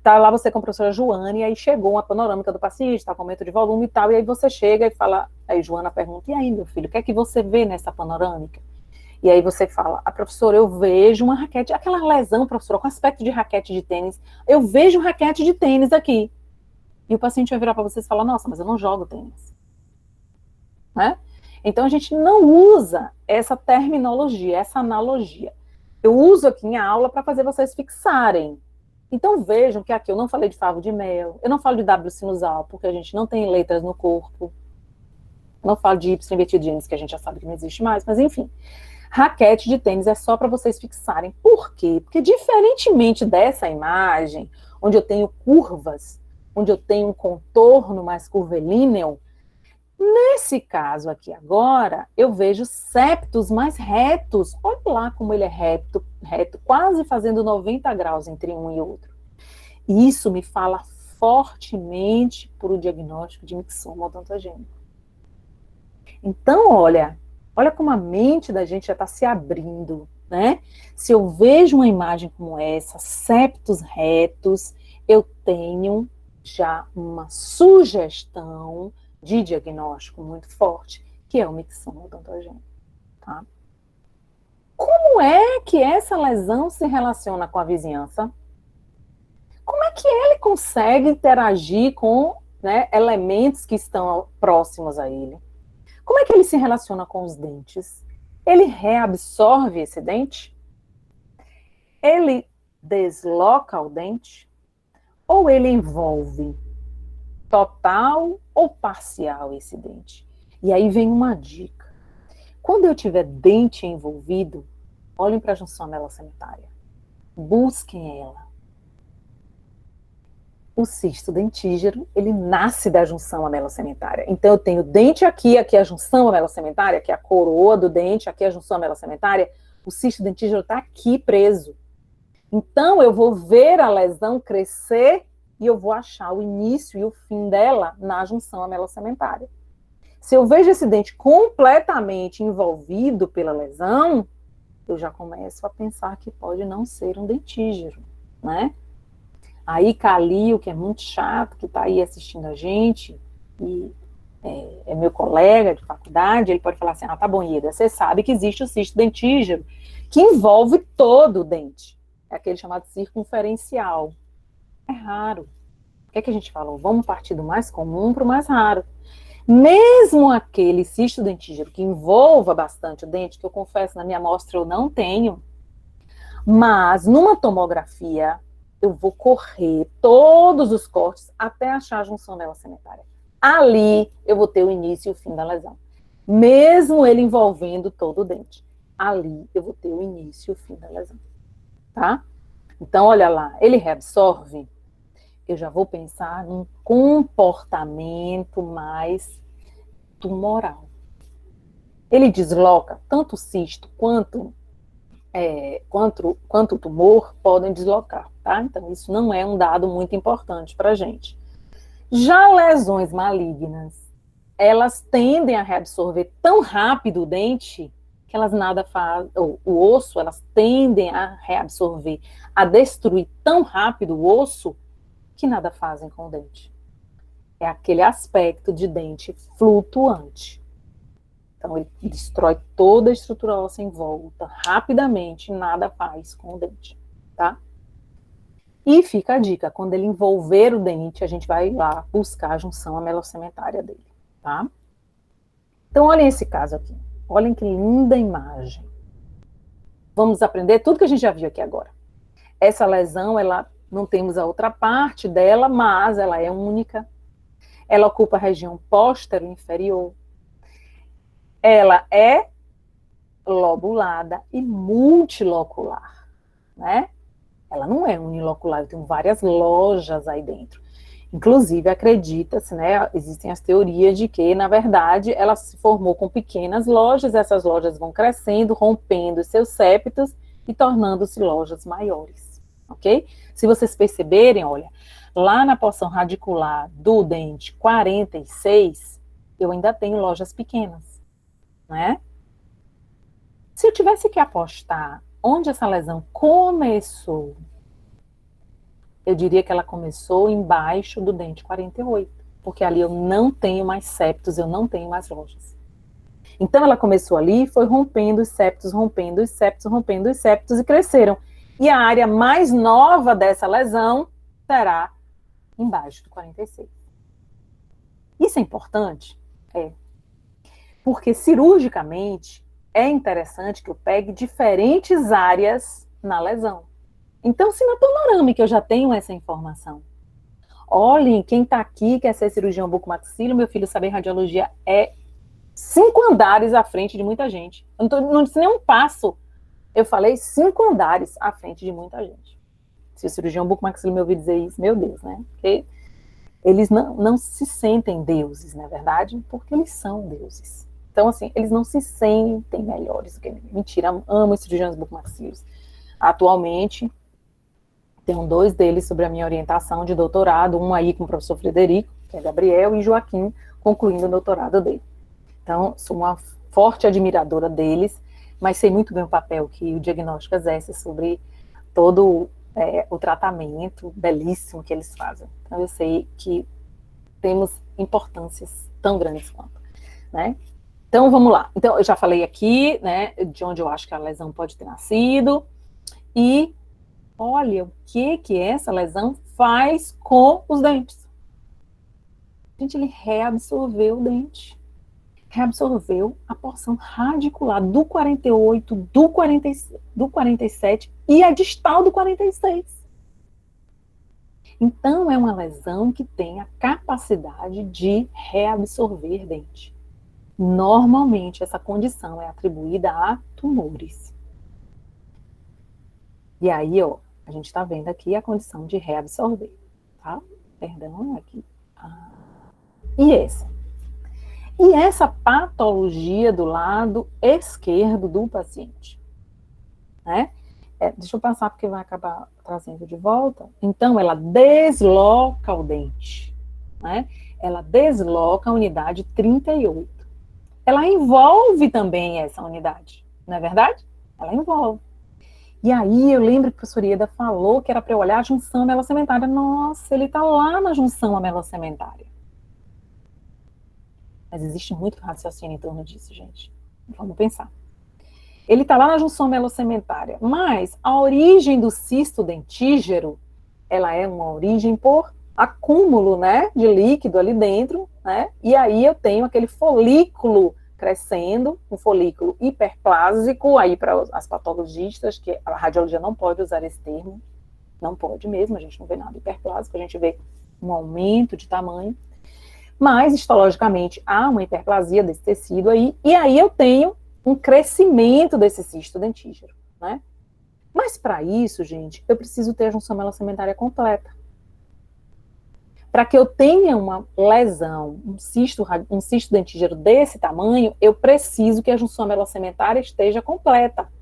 tá lá você com a professora Joana, e aí chegou uma panorâmica do paciente, tá com aumento de volume e tal, e aí você chega e fala, aí Joana pergunta, e aí, meu filho, o que é que você vê nessa panorâmica? E aí você fala, professora, eu vejo uma raquete, aquela lesão, professora, com aspecto de raquete de tênis, eu vejo raquete de tênis aqui. E o paciente vai virar para você e falar, nossa, mas eu não jogo tênis. Né? Então, a gente não usa essa terminologia, essa analogia. Eu uso aqui em aula para fazer vocês fixarem. Então, vejam que aqui eu não falei de favo de mel, eu não falo de W sinusal, porque a gente não tem letras no corpo. Não falo de Y invertido de Gênesis, que a gente já sabe que não existe mais, mas enfim. Raquete de tênis é só para vocês fixarem. Por quê? Porque diferentemente dessa imagem, onde eu tenho curvas, onde eu tenho um contorno mais curvilíneo, nesse caso aqui agora, eu vejo septos mais retos. Olha lá como ele é reto, quase fazendo 90 graus entre um e outro. E isso me fala fortemente para o diagnóstico de mixoma odontogênico. Então, olha como a mente da gente já está se abrindo, né? Se eu vejo uma imagem como essa, septos retos, eu tenho já uma sugestão de diagnóstico muito forte, que é o mixoma odontogênico, tá? Como é que essa lesão se relaciona com a vizinhança? Como é que ele consegue interagir com, né, elementos que estão próximos a ele? Como é que ele se relaciona com os dentes? Ele reabsorve esse dente? Ele desloca o dente? Ou ele envolve total ou parcial esse dente? E aí vem uma dica. Quando eu tiver dente envolvido, olhem para a junção amelocemitária. Busquem ela. O cisto dentígero, ele nasce da junção amelocemitária. Então, eu tenho dente aqui a junção amelocemitária, aqui a coroa do dente, aqui a junção amelocemitária. O cisto dentígero está aqui preso. Então, eu vou ver a lesão crescer e eu vou achar o início e o fim dela na junção amelocemitária. Se eu vejo esse dente completamente envolvido pela lesão, eu já começo a pensar que pode não ser um dentígero. né? Aí Calil, que é muito chato, que está aí assistindo a gente, e é meu colega de faculdade, ele pode falar assim, tá bom, Ieda, você sabe que existe o cisto dentígero, que envolve todo o dente. É aquele chamado circunferencial. É raro. O que é que a gente falou? Vamos partir do mais comum para o mais raro. Mesmo aquele cisto dentígero que envolva bastante o dente, que eu confesso, na minha amostra eu não tenho, mas numa tomografia eu vou correr todos os cortes até achar a junção nela cementária. Ali eu vou ter o início e o fim da lesão. Mesmo ele envolvendo todo o dente. Ali eu vou ter o início e o fim da lesão. Tá? Então, olha lá, ele reabsorve. Eu já vou pensar num comportamento mais tumoral. Ele desloca tanto o cisto quanto o tumor podem deslocar, tá? Então, isso não é um dado muito importante para a gente. Já lesões malignas, elas tendem a reabsorver tão rápido o dente que elas nada fazem, o osso, elas tendem a reabsorver, a destruir tão rápido o osso que nada fazem com o dente. É aquele aspecto de dente flutuante. Então, ele destrói toda a estrutura óssea em volta, rapidamente, nada faz com o dente, tá? E fica a dica, quando ele envolver o dente, a gente vai lá buscar a junção amelocementária dele, tá? Então, olhem esse caso aqui. Olhem que linda imagem. Vamos aprender tudo que a gente já viu aqui agora. Essa lesão, ela não temos a outra parte dela, mas ela é única. Ela ocupa a região póstero-inferior. Ela é lobulada e multilocular, né? Ela não é unilocular, tem várias lojas aí dentro. Inclusive, acredita-se, né? Existem as teorias de que, na verdade, ela se formou com pequenas lojas, essas lojas vão crescendo, rompendo seus septos e tornando-se lojas maiores, ok? Se vocês perceberem, olha, lá na porção radicular do dente 46, eu ainda tenho lojas pequenas, né? Se eu tivesse que apostar onde essa lesão começou, eu diria que ela começou embaixo do dente 48, porque ali eu não tenho mais septos, eu não tenho mais lojas. Então ela começou ali, foi rompendo os septos, rompendo os septos, rompendo os septos e cresceram. E a área mais nova dessa lesão será embaixo do 46. Isso é importante? É. Porque cirurgicamente é interessante que eu pegue diferentes áreas na lesão. Então, se na panorâmica eu já tenho essa informação, olhem, quem está aqui quer ser cirurgião bucomaxilo, meu filho saber radiologia é 5 andares à frente de muita gente. Eu não disse nem um passo, eu falei 5 andares à frente de muita gente. Se o cirurgião bucomaxilo me ouvir dizer isso, meu Deus, né? Porque eles não se sentem deuses, na verdade, porque eles são deuses. Então, assim, eles não se sentem melhores do que ninguém. Mentira, amo os cirurgiões bucomaxilos. Atualmente, tenho 2 deles sobre a minha orientação de doutorado, um aí com o professor Frederico, que é Gabriel, e Joaquim, concluindo o doutorado dele. Então, sou uma forte admiradora deles, mas sei muito bem o papel que o diagnóstico exerce sobre todo o tratamento belíssimo que eles fazem. Então, eu sei que temos importâncias tão grandes quanto, né? Então, vamos lá. Então, eu já falei aqui, né, de onde eu acho que a lesão pode ter nascido, e olha o que essa lesão faz com os dentes. Gente, ele reabsorveu o dente. Reabsorveu a porção radicular do 48, do 47 e a distal do 46. Então, é uma lesão que tem a capacidade de reabsorver dente. Normalmente, essa condição é atribuída a tumores. E aí, ó, a gente está vendo aqui a condição de reabsorver, tá? Perdão, aqui. E essa patologia do lado esquerdo do paciente, né? Deixa eu passar porque vai acabar trazendo de volta. Então, ela desloca o dente, né? Ela desloca a unidade 38. Ela envolve também essa unidade, não é verdade? Ela envolve. E aí eu lembro que a professora Ieda falou que era para eu olhar a junção amelocementária. Nossa, ele está lá na junção amelocementária. Mas existe muito raciocínio em torno disso, gente. Vamos pensar. Ele está lá na junção amelocementária, mas a origem do cisto dentígero, ela é uma origem por acúmulo, né, de líquido ali dentro, né, e aí eu tenho aquele folículo crescendo, um folículo hiperplásico, aí para as patologistas, que a radiologia não pode usar esse termo, não pode mesmo, a gente não vê nada hiperplásico, a gente vê um aumento de tamanho, mas histologicamente há uma hiperplasia desse tecido aí, e aí eu tenho um crescimento desse cisto dentígero, né? Mas para isso, gente, eu preciso ter a junção melocementária completa. Para que eu tenha uma lesão, um cisto dentígero desse tamanho, eu preciso que a junção melocementária esteja completa.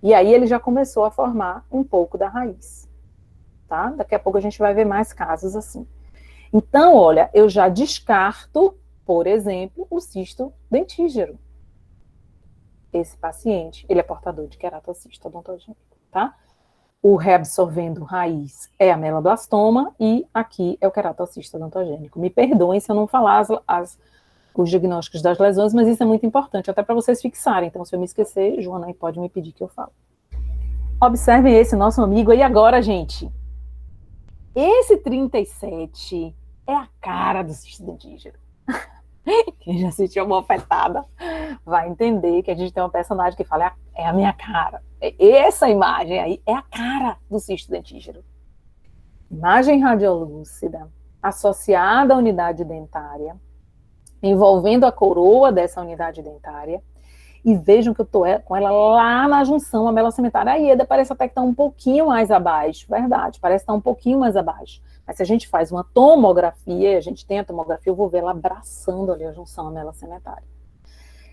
E aí ele já começou a formar um pouco da raiz, tá? Daqui a pouco a gente vai ver mais casos assim. Então, olha, eu já descarto, por exemplo, o cisto dentígero. Esse paciente, ele é portador de queratocisto odontogênico, tá? O reabsorvendo raiz é a meloblastoma e aqui é o queratocisto odontogênico. Me perdoem se eu não falar os diagnósticos das lesões, mas isso é muito importante, até para vocês fixarem. Então, se eu me esquecer, Joana aí pode me pedir que eu falo. Observem esse nosso amigo aí agora, gente. Esse 37 é a cara do cisto dentígero. Quem já assistiu uma bofetada vai entender que a gente tem uma personagem que fala, é a minha cara. Essa imagem aí é a cara do cisto dentígero. Imagem radiolúcida associada à unidade dentária, envolvendo a coroa dessa unidade dentária, e vejam que eu estou com ela lá na junção amelocementária. A Ieda parece até que está um pouquinho mais abaixo, verdade, parece estar um pouquinho mais abaixo. Mas se a gente faz uma tomografia, a gente tem a tomografia, eu vou ver ela abraçando ali a junção amelocementária.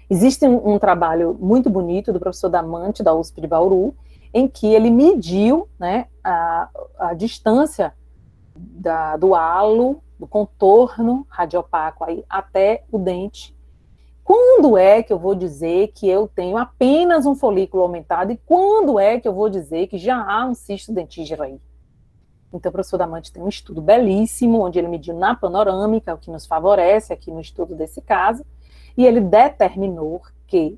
Existe um trabalho muito bonito do professor Damante, da USP de Bauru, em que ele mediu, né, a distância do halo, do contorno radiopaco aí, até o dente. Quando é que eu vou dizer que eu tenho apenas um folículo aumentado e quando é que eu vou dizer que já há um cisto dentígero aí? Então, o professor Damante tem um estudo belíssimo, onde ele mediu na panorâmica, o que nos favorece aqui no estudo desse caso, e ele determinou que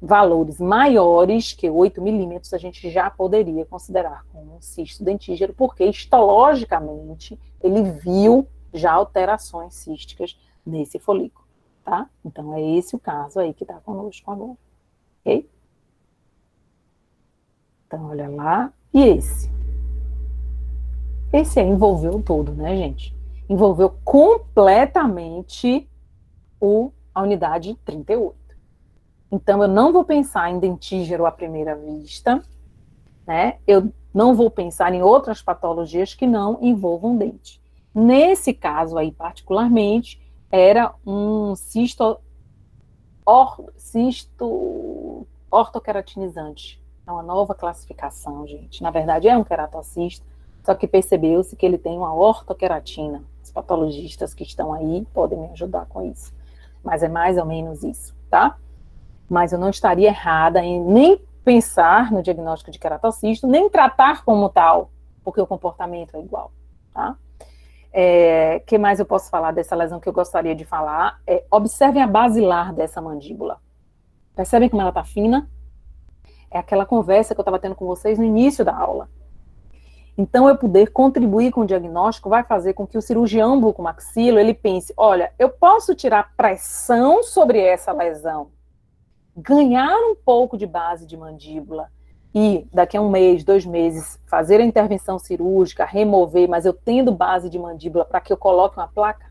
valores maiores que 8 milímetros a gente já poderia considerar como um cisto dentígero, porque histologicamente ele viu já alterações císticas nesse folículo, tá? Então, é esse o caso aí que está conosco agora, ok? Então, olha lá. E esse? Esse aí envolveu todo, né, gente? Envolveu completamente a unidade 38. Então, eu não vou pensar em dentígero à primeira vista, né? Eu não vou pensar em outras patologias que não envolvam dente. Nesse caso aí, particularmente, era um cisto ortoqueratinizante. É uma nova classificação, gente. Na verdade, é um queratocisto, só que percebeu-se que ele tem uma ortoqueratina. Os patologistas que estão aí podem me ajudar com isso. Mas é mais ou menos isso, tá? Mas eu não estaria errada em nem pensar no diagnóstico de queratocisto, nem tratar como tal, porque o comportamento é igual, tá? Que mais eu posso falar dessa lesão que eu gostaria de falar? Observem a basilar dessa mandíbula. Percebem como ela está fina? É aquela conversa que eu estava tendo com vocês no início da aula. Então, eu poder contribuir com o diagnóstico vai fazer com que o cirurgião bucomaxilo, ele pense, olha, eu posso tirar pressão sobre essa lesão, ganhar um pouco de base de mandíbula e daqui a 1 mês, 2 meses, fazer a intervenção cirúrgica, remover, mas eu tendo base de mandíbula para que eu coloque uma placa?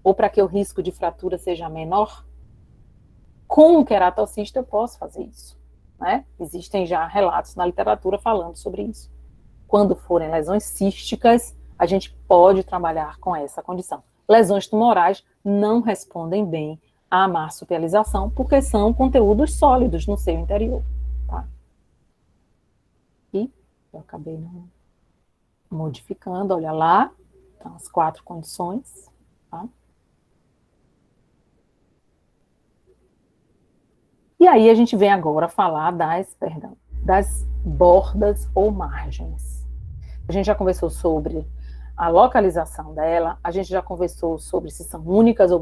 Ou para que o risco de fratura seja menor? Com o queratocisto eu posso fazer isso, né? Existem já relatos na literatura falando sobre isso. Quando forem lesões císticas, a gente pode trabalhar com essa condição. Lesões tumorais não respondem bem à marsupialização, porque são conteúdos sólidos no seu interior, tá? E eu acabei não modificando, olha lá, então, as 4 condições, tá? E aí a gente vem agora falar das bordas ou margens. A gente já conversou sobre a localização dela, a gente já conversou sobre se são únicas ou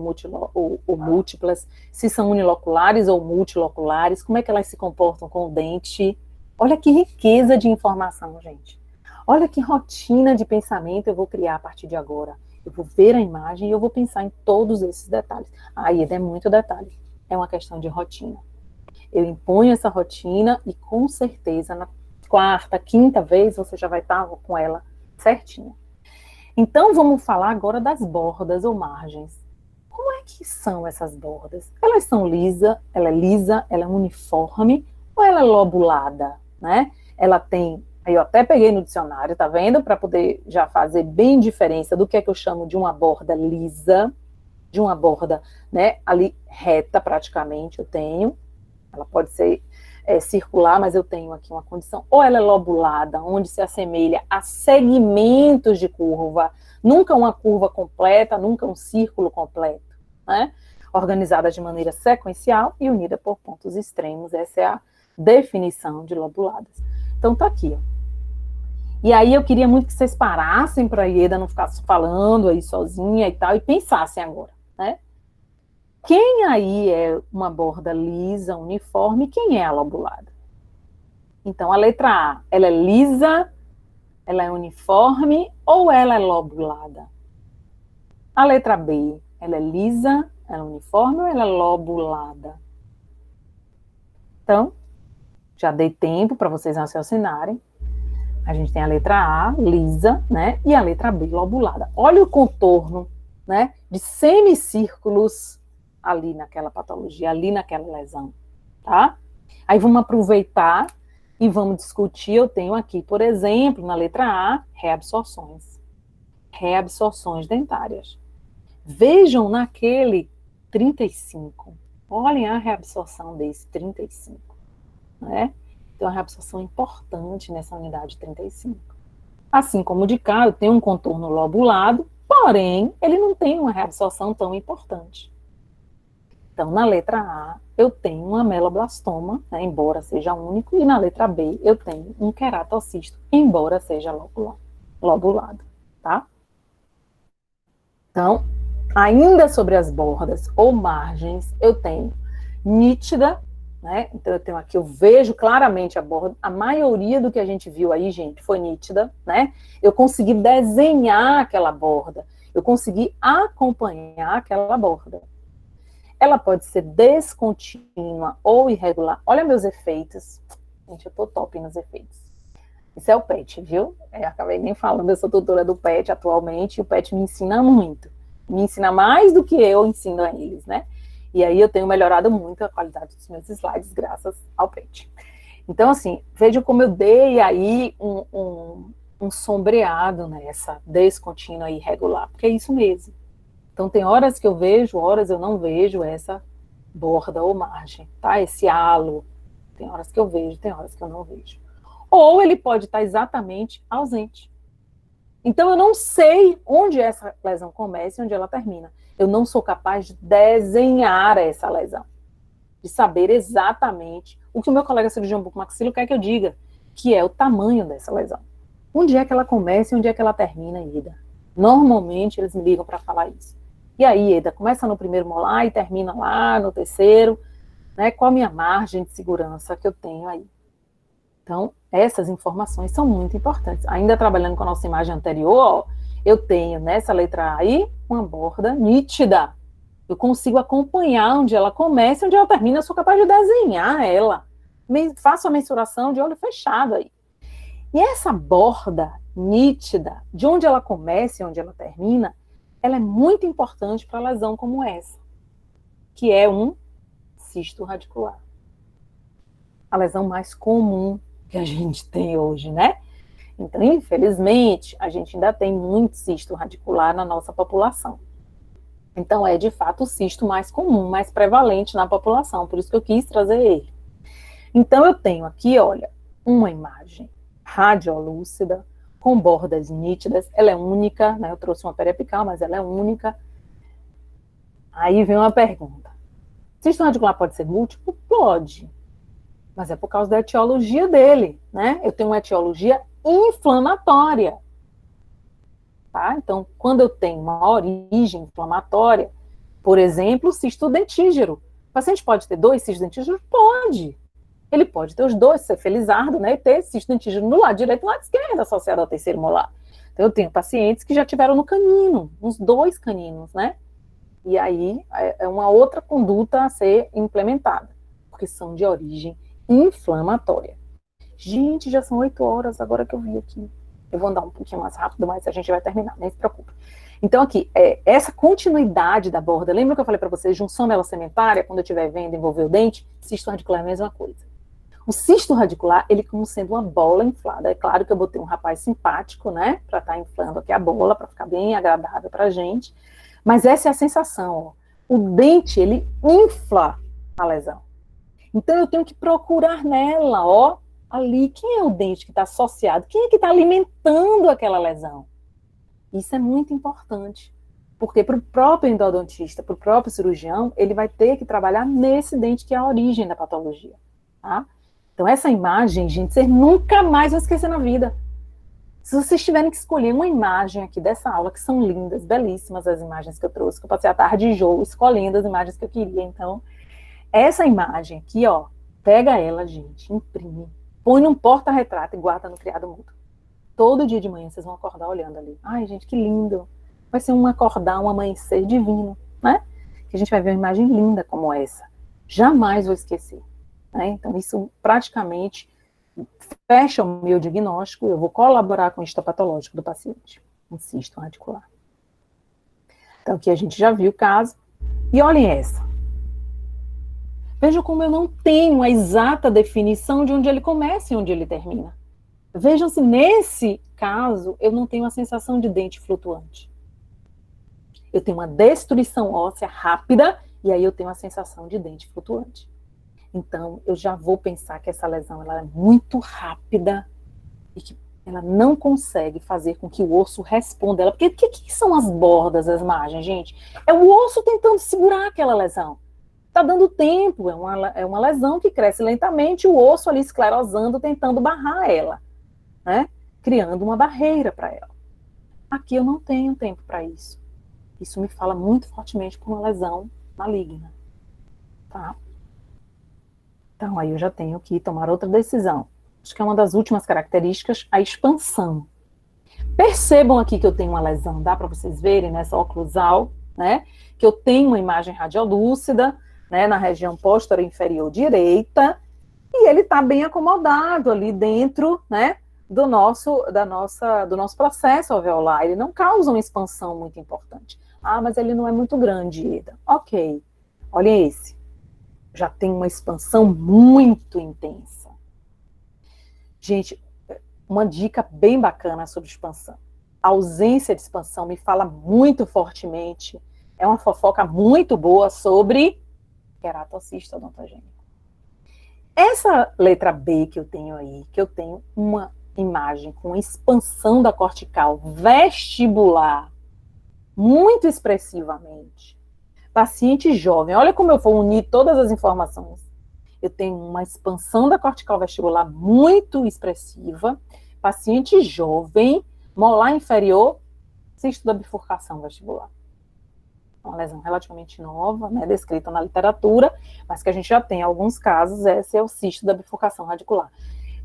múltiplas, se são uniloculares ou multiloculares, como é que elas se comportam com o dente. Olha que riqueza de informação, gente. Olha que rotina de pensamento eu vou criar a partir de agora. Eu vou ver a imagem e eu vou pensar em todos esses detalhes. Aí é muito detalhe. É uma questão de rotina. Eu imponho essa rotina e com certeza na quarta, quinta vez você já vai estar com ela certinha. Então vamos falar agora das bordas ou margens. Como é que são essas bordas? Elas são lisa, ela é uniforme ou ela é lobulada, né? Ela tem, aí eu até peguei no dicionário, tá vendo? Para poder já fazer bem diferença do que é que eu chamo de uma borda lisa, de uma borda, né, ali reta praticamente eu tenho. Ela pode ser circular, mas eu tenho aqui uma condição. Ou ela é lobulada, onde se assemelha a segmentos de curva. Nunca uma curva completa, nunca um círculo completo, né? Organizada de maneira sequencial e unida por pontos extremos. Essa é a definição de lobuladas. Então tá aqui, ó. E aí eu queria muito que vocês parassem para a Ieda não ficar falando aí sozinha e tal, e pensassem agora, né? Quem aí é uma borda lisa, uniforme, quem é a lobulada? Então, a letra A, ela é lisa, ela é uniforme ou ela é lobulada? A letra B, ela é lisa, ela é uniforme ou ela é lobulada? Então, já dei tempo para vocês raciocinarem. A gente tem a letra A, lisa, né? E a letra B, lobulada. Olha o contorno, né? De semicírculos ali naquela patologia, ali naquela lesão, tá? Aí vamos aproveitar e vamos discutir. Eu tenho aqui, por exemplo, na letra A, reabsorções. Reabsorções dentárias. Vejam naquele 35. Olhem a reabsorção desse 35, né? Então, a reabsorção é importante nessa unidade 35. Assim como o de cá, eu tenho um contorno lobulado, porém, ele não tem uma reabsorção tão importante. Então, na letra A, eu tenho um ameloblastoma, né, embora seja único, e na letra B, eu tenho um queratocisto, embora seja lobulado, tá? Então, ainda sobre as bordas ou margens, eu tenho nítida, né? Então, eu tenho aqui, eu vejo claramente a borda. A maioria do que a gente viu aí, gente, foi nítida, né? Eu consegui desenhar aquela borda, eu consegui acompanhar aquela borda. Ela pode ser descontínua ou irregular. Olha meus efeitos. Gente, eu tô top nos efeitos. Isso é o PET, viu? Acabei nem falando, eu sou tutora do PET atualmente, e o PET me ensina muito. Me ensina mais do que eu ensino a eles, né? E aí eu tenho melhorado muito a qualidade dos meus slides graças ao PET. Então, assim, vejam como eu dei aí um sombreado nessa descontínua e irregular, porque é isso mesmo. Então, tem horas que eu vejo, horas eu não vejo essa borda ou margem, tá? Esse halo. Tem horas que eu vejo, tem horas que eu não vejo. Ou ele pode estar exatamente ausente. Então, eu não sei onde essa lesão começa e onde ela termina. Eu não sou capaz de desenhar essa lesão, de saber exatamente o que o meu colega cirurgião bucomaxilo quer que eu diga, que é o tamanho dessa lesão. Onde é que ela começa e onde é que ela termina, Ieda? Normalmente, eles me ligam para falar isso. E aí, Ieda, começa no primeiro molar e termina lá no terceiro, né? Qual a minha margem de segurança que eu tenho aí? Então, essas informações são muito importantes. Ainda trabalhando com a nossa imagem anterior, ó, eu tenho nessa letra A aí uma borda nítida. Eu consigo acompanhar onde ela começa e onde ela termina. Eu sou capaz de desenhar ela. Faço a mensuração de olho fechado aí. E essa borda nítida, de onde ela começa e onde ela termina, ela é muito importante para lesão como essa, que é um cisto radicular. A lesão mais comum que a gente tem hoje, né? Então, infelizmente, a gente ainda tem muito cisto radicular na nossa população. Então, é de fato o cisto mais comum, mais prevalente na população, por isso que eu quis trazer ele. Então, eu tenho aqui, olha, uma imagem radiolúcida, com bordas nítidas, ela é única, né? Eu trouxe uma periapical, mas ela é única. Aí vem uma pergunta. Cisto radicular pode ser múltiplo? Pode. Mas é por causa da etiologia dele, né? Eu tenho uma etiologia inflamatória. Tá? Então, quando eu tenho uma origem inflamatória, por exemplo, cisto dentígero. O paciente pode ter 2 cistos dentígeros? Pode. Ele pode ter os 2, ser felizardo, né? E ter cisto dentígero no lado direito e no lado esquerdo, associado ao terceiro molar. Então, eu tenho pacientes que já tiveram no canino, uns 2 caninos, né? E aí, é uma outra conduta a ser implementada, porque são de origem inflamatória. Gente, já são 8 horas, agora que eu vi aqui. Eu vou andar um pouquinho mais rápido, mas a gente vai terminar, nem se preocupe. Então, aqui, essa continuidade da borda, lembra que eu falei para vocês, junção melossementária, quando eu estiver vendo envolver o dente, cisto radicular é a mesma coisa. O cisto radicular, ele como sendo uma bola inflada. É claro que eu botei um rapaz simpático, né, para estar inflando aqui a bola, para ficar bem agradável para a gente. Mas essa é a sensação, ó. O dente, ele infla a lesão. Então, eu tenho que procurar nela, ó, ali, quem é o dente que está associado? Quem é que está alimentando aquela lesão? Isso é muito importante, porque para o próprio endodontista, para o próprio cirurgião, ele vai ter que trabalhar nesse dente que é a origem da patologia, tá? Então, essa imagem, gente, vocês nunca mais vão esquecer na vida. Se vocês tiverem que escolher uma imagem aqui dessa aula, que são lindas, belíssimas as imagens que eu trouxe, que eu passei a tarde de jogo escolhendo as imagens que eu queria, então, essa imagem aqui, ó, pega ela, gente, imprime, põe num porta-retrato e guarda no criado mudo. Todo dia de manhã vocês vão acordar olhando ali. Ai, gente, que lindo. Vai ser um acordar, um amanhecer divino, né? Que a gente vai ver uma imagem linda como essa. Jamais vou esquecer. Né? Então, isso praticamente fecha o meu diagnóstico. Eu vou colaborar com o histopatológico do paciente. Um cisto radicular. Então, aqui a gente já viu o caso. E olhem essa. Vejam como eu não tenho a exata definição de onde ele começa e onde ele termina. Vejam se nesse caso eu não tenho a sensação de dente flutuante. Eu tenho uma destruição óssea rápida e aí eu tenho a sensação de dente flutuante. Então eu já vou pensar que essa lesão ela é muito rápida e que ela não consegue fazer com que o osso responda ela. Porque o que são as bordas, as margens, gente? É o osso tentando segurar aquela lesão. Está dando tempo, é uma lesão que cresce lentamente, o osso ali esclerosando, tentando barrar ela. Né? Criando uma barreira para ela. Aqui eu não tenho tempo para isso. Isso me fala muito fortemente para uma lesão maligna. Tá? Então, aí eu já tenho que tomar outra decisão. Acho que é uma das últimas características, a expansão. Percebam aqui que eu tenho uma lesão, dá para vocês verem nessa oclusal, né? Que eu tenho uma imagem radiolúcida, né? Na região posterior inferior direita, e ele está bem acomodado ali dentro, né? Do nosso processo alveolar. Ele não causa uma expansão muito importante. Ah, mas ele não é muito grande, Ida. Ok. Olha esse. Já tem uma expansão muito intensa. Gente, uma dica bem bacana sobre expansão. A ausência de expansão me fala muito fortemente. É uma fofoca muito boa sobre queratocisto odontogênico. Essa letra B que eu tenho aí, que eu tenho uma imagem com expansão da cortical vestibular, muito expressivamente. Paciente jovem, olha como eu vou unir todas as informações. Eu tenho uma expansão da cortical vestibular muito expressiva, paciente jovem, molar inferior, cisto da bifurcação vestibular. Uma lesão relativamente nova, né, descrita na literatura, mas que a gente já tem alguns casos, esse é o cisto da bifurcação radicular.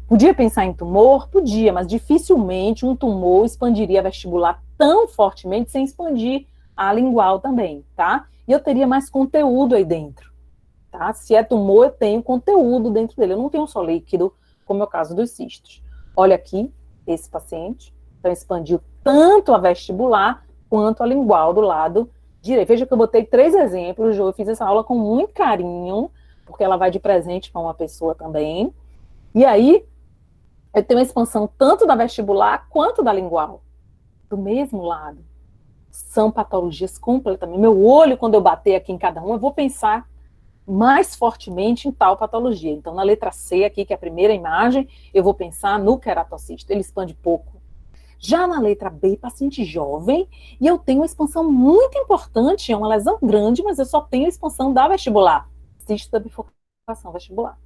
Podia pensar em tumor? Podia, mas dificilmente um tumor expandiria a vestibular tão fortemente sem expandir a lingual também, tá? E eu teria mais conteúdo aí dentro, tá? Se é tumor, eu tenho conteúdo dentro dele, eu não tenho só líquido, como é o caso dos cistos. Olha aqui, esse paciente, então expandiu tanto a vestibular quanto a lingual do lado direito. Veja que eu botei 3 exemplos, eu fiz essa aula com muito carinho, porque ela vai de presente para uma pessoa também. E aí, eu tenho uma expansão tanto da vestibular quanto da lingual, do mesmo lado. São patologias completamente. Meu olho, quando eu bater aqui em cada um, eu vou pensar mais fortemente em tal patologia. Então, na letra C aqui, que é a primeira imagem, eu vou pensar no queratocisto. Ele expande pouco. Já na letra B, paciente jovem, e eu tenho uma expansão muito importante, é uma lesão grande, mas eu só tenho a expansão da vestibular. cisto da bifurcação vestibular.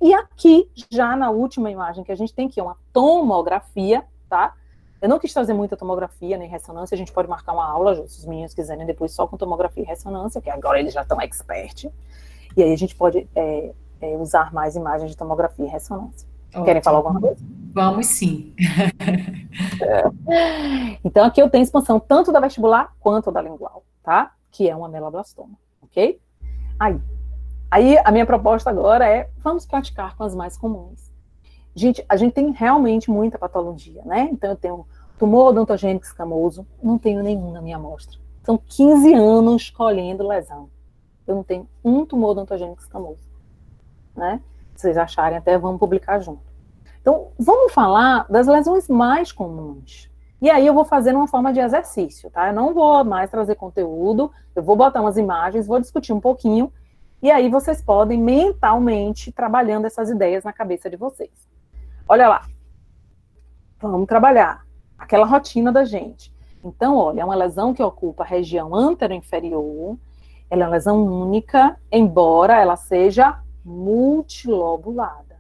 E aqui, já na última imagem que a gente tem, que é uma tomografia, tá? Eu não quis trazer muita tomografia nem ressonância, a gente pode marcar uma aula, se os meninos quiserem, depois só com tomografia e ressonância, que agora eles já estão expert. E aí a gente pode usar mais imagens de tomografia e ressonância. Ótimo. Querem falar alguma coisa? Vamos sim. Então aqui eu tenho expansão tanto da vestibular quanto da lingual, tá? Que é uma ameloblastoma, ok? Aí a minha proposta agora é, vamos praticar com as mais comuns. Gente, a gente tem realmente muita patologia, né? Então eu tenho tumor odontogênico escamoso, não tenho nenhum na minha amostra. São 15 anos colhendo lesão. Eu não tenho um tumor odontogênico escamoso, né? Se vocês acharem, até vamos publicar junto. Então, vamos falar das lesões mais comuns. E aí eu vou fazer uma forma de exercício, tá? Eu não vou mais trazer conteúdo, eu vou botar umas imagens, vou discutir um pouquinho, e aí vocês podem mentalmente trabalhando essas ideias na cabeça de vocês. Olha lá. Vamos trabalhar aquela rotina da gente. Então, olha, é uma lesão que ocupa a região antero-inferior, ela é uma lesão única, embora ela seja multilobulada.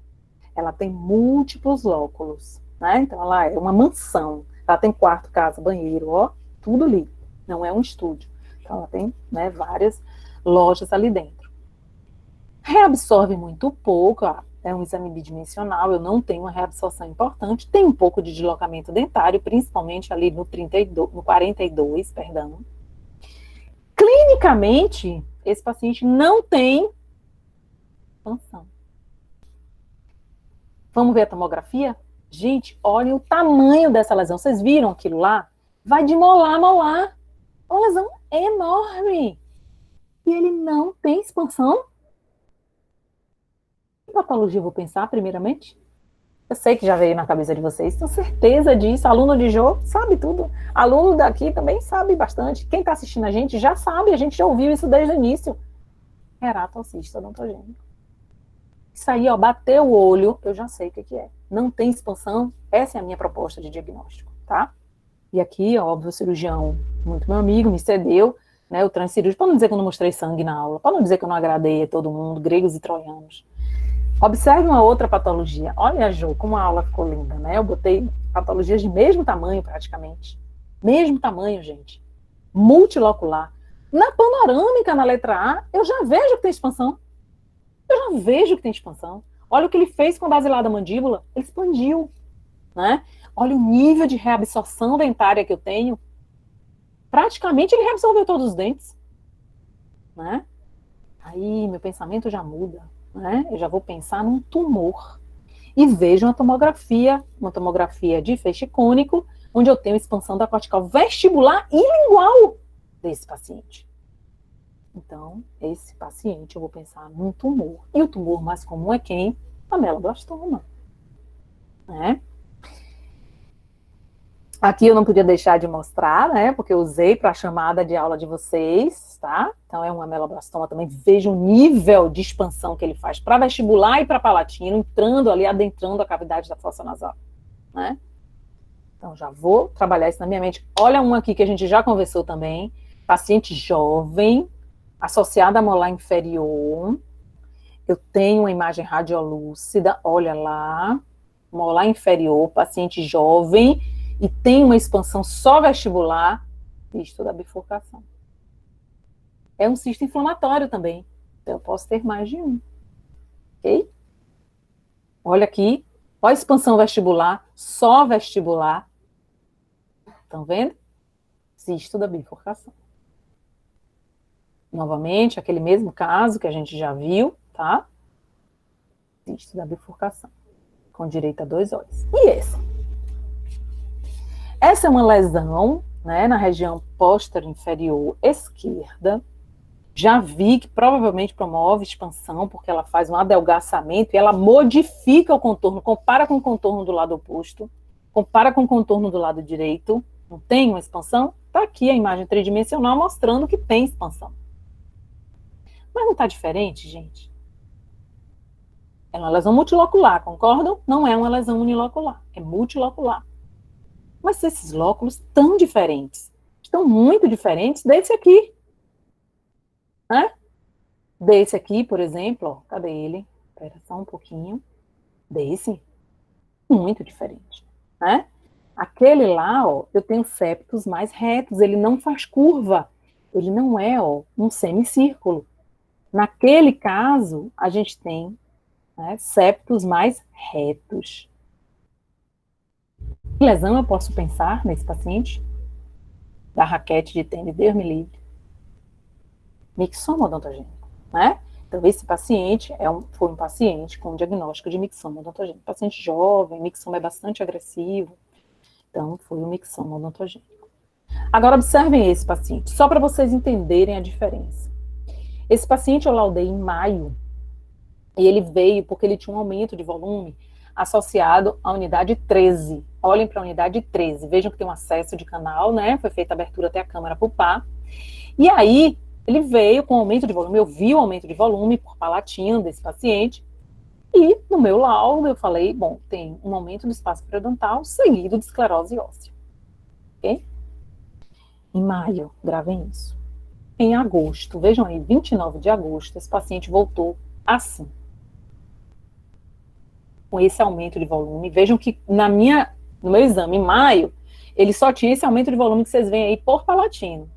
Ela tem múltiplos lóculos, né? Então, ela é uma mansão. Ela tem quarto, casa, banheiro, ó, tudo ali. Não é um estúdio. Então, ela tem, né, várias lojas ali dentro. Reabsorve muito pouco, ó, é um exame bidimensional, eu não tenho uma reabsorção importante, tem um pouco de deslocamento dentário, principalmente ali no 42, perdão. Clinicamente, esse paciente não tem expansão. Vamos ver a tomografia? Gente, olhem o tamanho dessa lesão. Vocês viram aquilo lá? Vai de molar a molar. Uma lesão enorme. E ele não tem expansão? Que patologia eu vou pensar, primeiramente? Eu sei que já veio na cabeça de vocês, tenho certeza disso. Aluno de Jô sabe tudo. Aluno daqui também sabe bastante. Quem está assistindo a gente já sabe, a gente já ouviu isso desde o início. Keratocisto odontogênico. Isso aí, ó, bateu o olho, eu já sei o que é. Não tem expansão, essa é a minha proposta de diagnóstico, tá? E aqui, óbvio, o cirurgião, muito meu amigo, me cedeu, né, o transcirúrgico, para não dizer que eu não mostrei sangue na aula, para não dizer que eu não agradei a todo mundo, gregos e troianos. Observe uma outra patologia. Olha, Jô, como a aula ficou linda, né? Eu botei patologias de mesmo tamanho, praticamente. Mesmo tamanho, gente. Multilocular. Na panorâmica, na letra A, eu já vejo que tem expansão. Eu já vejo que tem expansão. Olha o que ele fez com a basilar da mandíbula. Ele expandiu, né? Olha o nível de reabsorção dentária que eu tenho. Praticamente ele reabsorveu todos os dentes, né? Aí meu pensamento já muda, né? Eu já vou pensar num tumor. E vejo uma tomografia de feixe cônico, onde eu tenho expansão da cortical vestibular e lingual desse paciente. Então, esse paciente, eu vou pensar num tumor. E o tumor mais comum é quem? Ameloblastoma. Né? Aqui eu não podia deixar de mostrar, né? Porque eu usei para a chamada de aula de vocês, tá? Então, é um ameloblastoma também. Veja o nível de expansão que ele faz para vestibular e para palatina, entrando ali, adentrando a cavidade da fossa nasal. Né? Então, já vou trabalhar isso na minha mente. Olha um aqui que a gente já conversou também. Paciente jovem, associada à molar inferior, eu tenho uma imagem radiolúcida, olha lá, molar inferior, paciente jovem, e tem uma expansão só vestibular, cisto da bifurcação. É um cisto inflamatório também, então eu posso ter mais de um, ok? Olha aqui, olha a expansão vestibular, só vestibular, estão vendo? Cisto da bifurcação. Novamente, aquele mesmo caso que a gente já viu, tá? Cisto da bifurcação, com direito a 2 olhos. E esse? Essa é uma lesão, né, na região póstero inferior esquerda. Já vi que provavelmente promove expansão, porque ela faz um adelgaçamento e ela modifica o contorno, compara com o contorno do lado oposto, compara com o contorno do lado direito. Não tem uma expansão? Tá aqui a imagem tridimensional mostrando que tem expansão. Mas não está diferente, gente? É uma lesão multilocular, concordam? Não é uma lesão unilocular, é multilocular. Mas esses lóculos tão diferentes, estão muito diferentes desse aqui. Né? Desse aqui, por exemplo, ó, cadê ele? Espera só um pouquinho. Desse, muito diferente, né? Aquele lá, ó, eu tenho septos mais retos, ele não faz curva, ele não é, ó, um semicírculo. Naquele caso, a gente tem, né, septos mais retos. Que lesão eu posso pensar nesse paciente? Da raquete de tênis, Deus me livre. Mixoma odontogênico, né? Então, esse paciente foi um paciente com diagnóstico de mixoma odontogênico. Paciente jovem, mixoma é bastante agressivo, então foi um mixoma odontogênico. Agora, observem esse paciente, só para vocês entenderem a diferença. Esse paciente eu laudei em maio, e ele veio porque ele tinha um aumento de volume associado à unidade 13. Olhem para a unidade 13, vejam que tem um acesso de canal, né? Foi feita a abertura até a câmara pulpar. E aí, ele veio com aumento de volume, eu vi o aumento de volume por palatino desse paciente, e no meu laudo eu falei, bom, tem um aumento do espaço periodontal seguido de esclerose óssea. Ok? Em maio, gravem isso. Em agosto, vejam aí, 29 de agosto, esse paciente voltou assim. Com esse aumento de volume. Vejam que no meu exame, em maio, ele só tinha esse aumento de volume que vocês veem aí por palatino.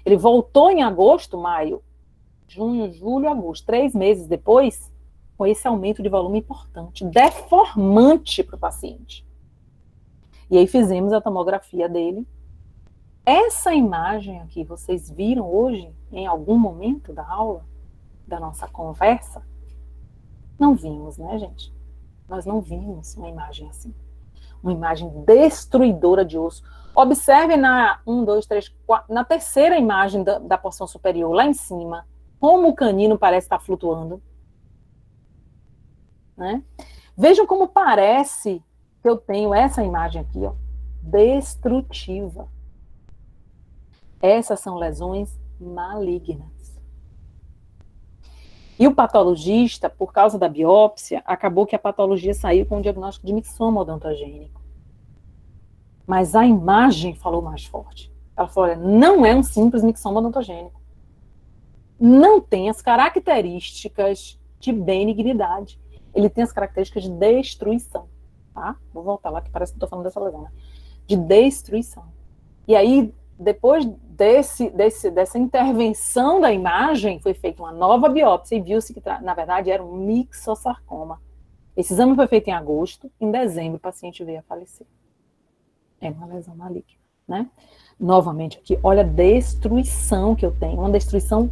Ele voltou em agosto, maio, junho, julho, agosto, 3 meses depois, com esse aumento de volume importante, deformante para o paciente. E aí fizemos a tomografia dele. Essa imagem aqui, vocês viram hoje, em algum momento da aula, da nossa conversa? Não vimos, né, gente? Nós não vimos uma imagem assim. Uma imagem destruidora de osso. Observe na 1, 2, 3, 4, na terceira imagem da porção superior, lá em cima, como o canino parece estar flutuando. Né? Vejam como parece que eu tenho essa imagem aqui, ó, destrutiva. Essas são lesões malignas. E o patologista, por causa da biópsia, acabou que a patologia saiu com o diagnóstico de mixoma odontogênico. Mas a imagem falou mais forte. Ela falou, olha, não é um simples mixoma odontogênico. Não tem as características de benignidade. Ele tem as características de destruição. Tá? Vou voltar lá, que parece que estou falando dessa lesão. Né? De destruição. E aí, depois dessa intervenção da imagem, foi feita uma nova biópsia e viu-se que, na verdade, era um mixossarcoma. Esse exame foi feito em agosto. Em dezembro, o paciente veio a falecer. É uma lesão maligna, né? Novamente aqui, olha a destruição que eu tenho, uma destruição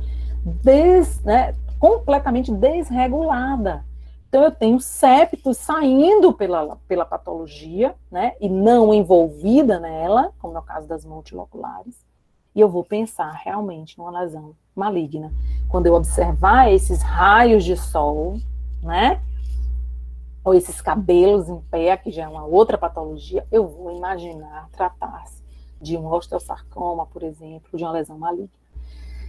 completamente desregulada. Então eu tenho septos saindo pela patologia, né? E não envolvida nela, como no caso das multiloculares. E eu vou pensar realmente numa lesão maligna. Quando eu observar esses raios de sol, né? Ou esses cabelos em pé, que já é uma outra patologia, eu vou imaginar tratar-se de um osteosarcoma, por exemplo, de uma lesão maligna.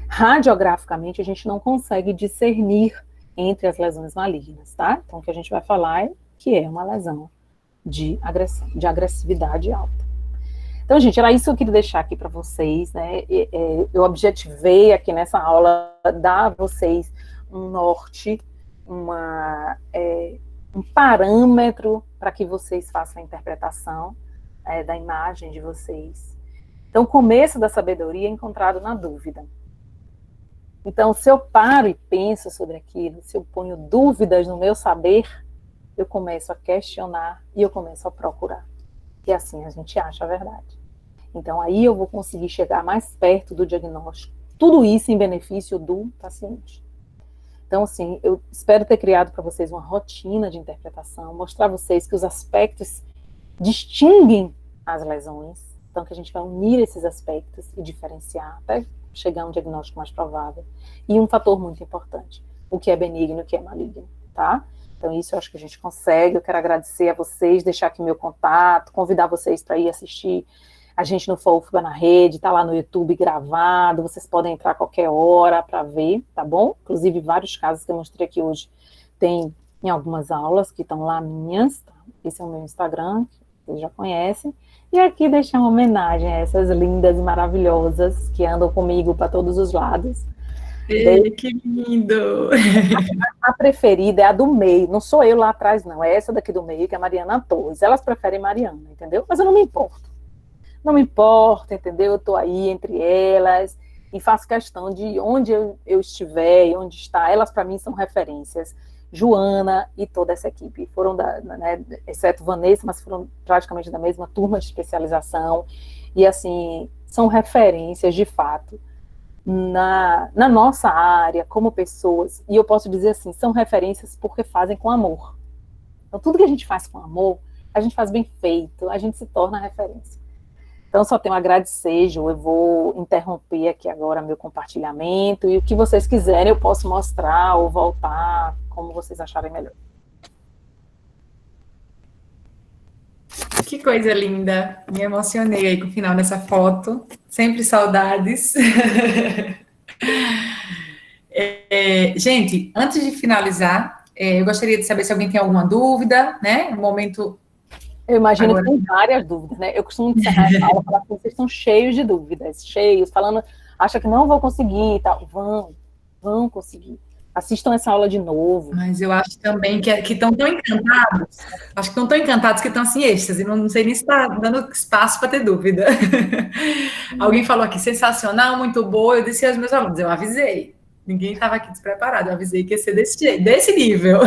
Radiograficamente, a gente não consegue discernir entre as lesões malignas, tá? Então, o que a gente vai falar é que é uma lesão de agressividade alta. Então, gente, era isso que eu queria deixar aqui para vocês, né? Eu objetivei aqui nessa aula dar a vocês um norte, um parâmetro para que vocês façam a interpretação da imagem de vocês. Então, o começo da sabedoria é encontrado na dúvida. Então, se eu paro e penso sobre aquilo, se eu ponho dúvidas no meu saber, eu começo a questionar e eu começo a procurar. E assim a gente acha a verdade. Então, aí eu vou conseguir chegar mais perto do diagnóstico. Tudo isso em benefício do paciente. Então, assim, eu espero ter criado para vocês uma rotina de interpretação, mostrar a vocês que os aspectos distinguem as lesões, então que a gente vai unir esses aspectos e diferenciar, até chegar a um diagnóstico mais provável. E um fator muito importante, o que é benigno e o que é maligno, tá? Então, isso eu acho que a gente consegue. Eu quero agradecer a vocês, deixar aqui meu contato, convidar vocês para ir assistir a gente no FOFBA na rede, tá lá no YouTube gravado, vocês podem entrar a qualquer hora para ver, tá bom? Inclusive, vários casos que eu mostrei aqui hoje tem em algumas aulas que estão lá minhas, tá? Esse é o meu Instagram, que vocês já conhecem. E aqui deixar uma homenagem a essas lindas e maravilhosas que andam comigo para todos os lados. Ei, que lindo! A preferida é a do meio, não sou eu lá atrás, não. É essa daqui do meio, que é a Mariana Torres. Elas preferem Mariana, entendeu? Mas eu não me importo. Não me importa, entendeu? Eu estou aí entre elas e faço questão de onde eu estiver e onde está. Elas, para mim, são referências. Joana e toda essa equipe foram, né, exceto Vanessa, mas foram praticamente da mesma turma de especialização. E, assim, são referências, de fato, na nossa área, como pessoas. E eu posso dizer assim, são referências porque fazem com amor. Então, tudo que a gente faz com amor, a gente faz bem feito, a gente se torna referência. Então, só tenho a agradecer, Ju. Eu vou interromper aqui agora meu compartilhamento e o que vocês quiserem eu posso mostrar ou voltar, como vocês acharem melhor. Que coisa linda. Me emocionei aí com o final dessa foto. Sempre saudades. Gente, antes de finalizar, eu gostaria de saber se alguém tem alguma dúvida, né? Um momento. Eu imagino que tem várias dúvidas, né? Eu costumo encerrar a aula falando que vocês estão cheios de dúvidas, cheios, falando, acha que não vão conseguir e tal. Vão conseguir. Assistam essa aula de novo. Mas eu acho também que estão tão encantados. Acho que estão tão encantados que estão assim, êxtase. Não sei nem se está dando espaço para ter dúvida. Alguém falou aqui, sensacional, muito boa. Eu disse aos meus alunos, eu avisei. Ninguém estava aqui despreparado. Eu avisei que ia ser desse nível.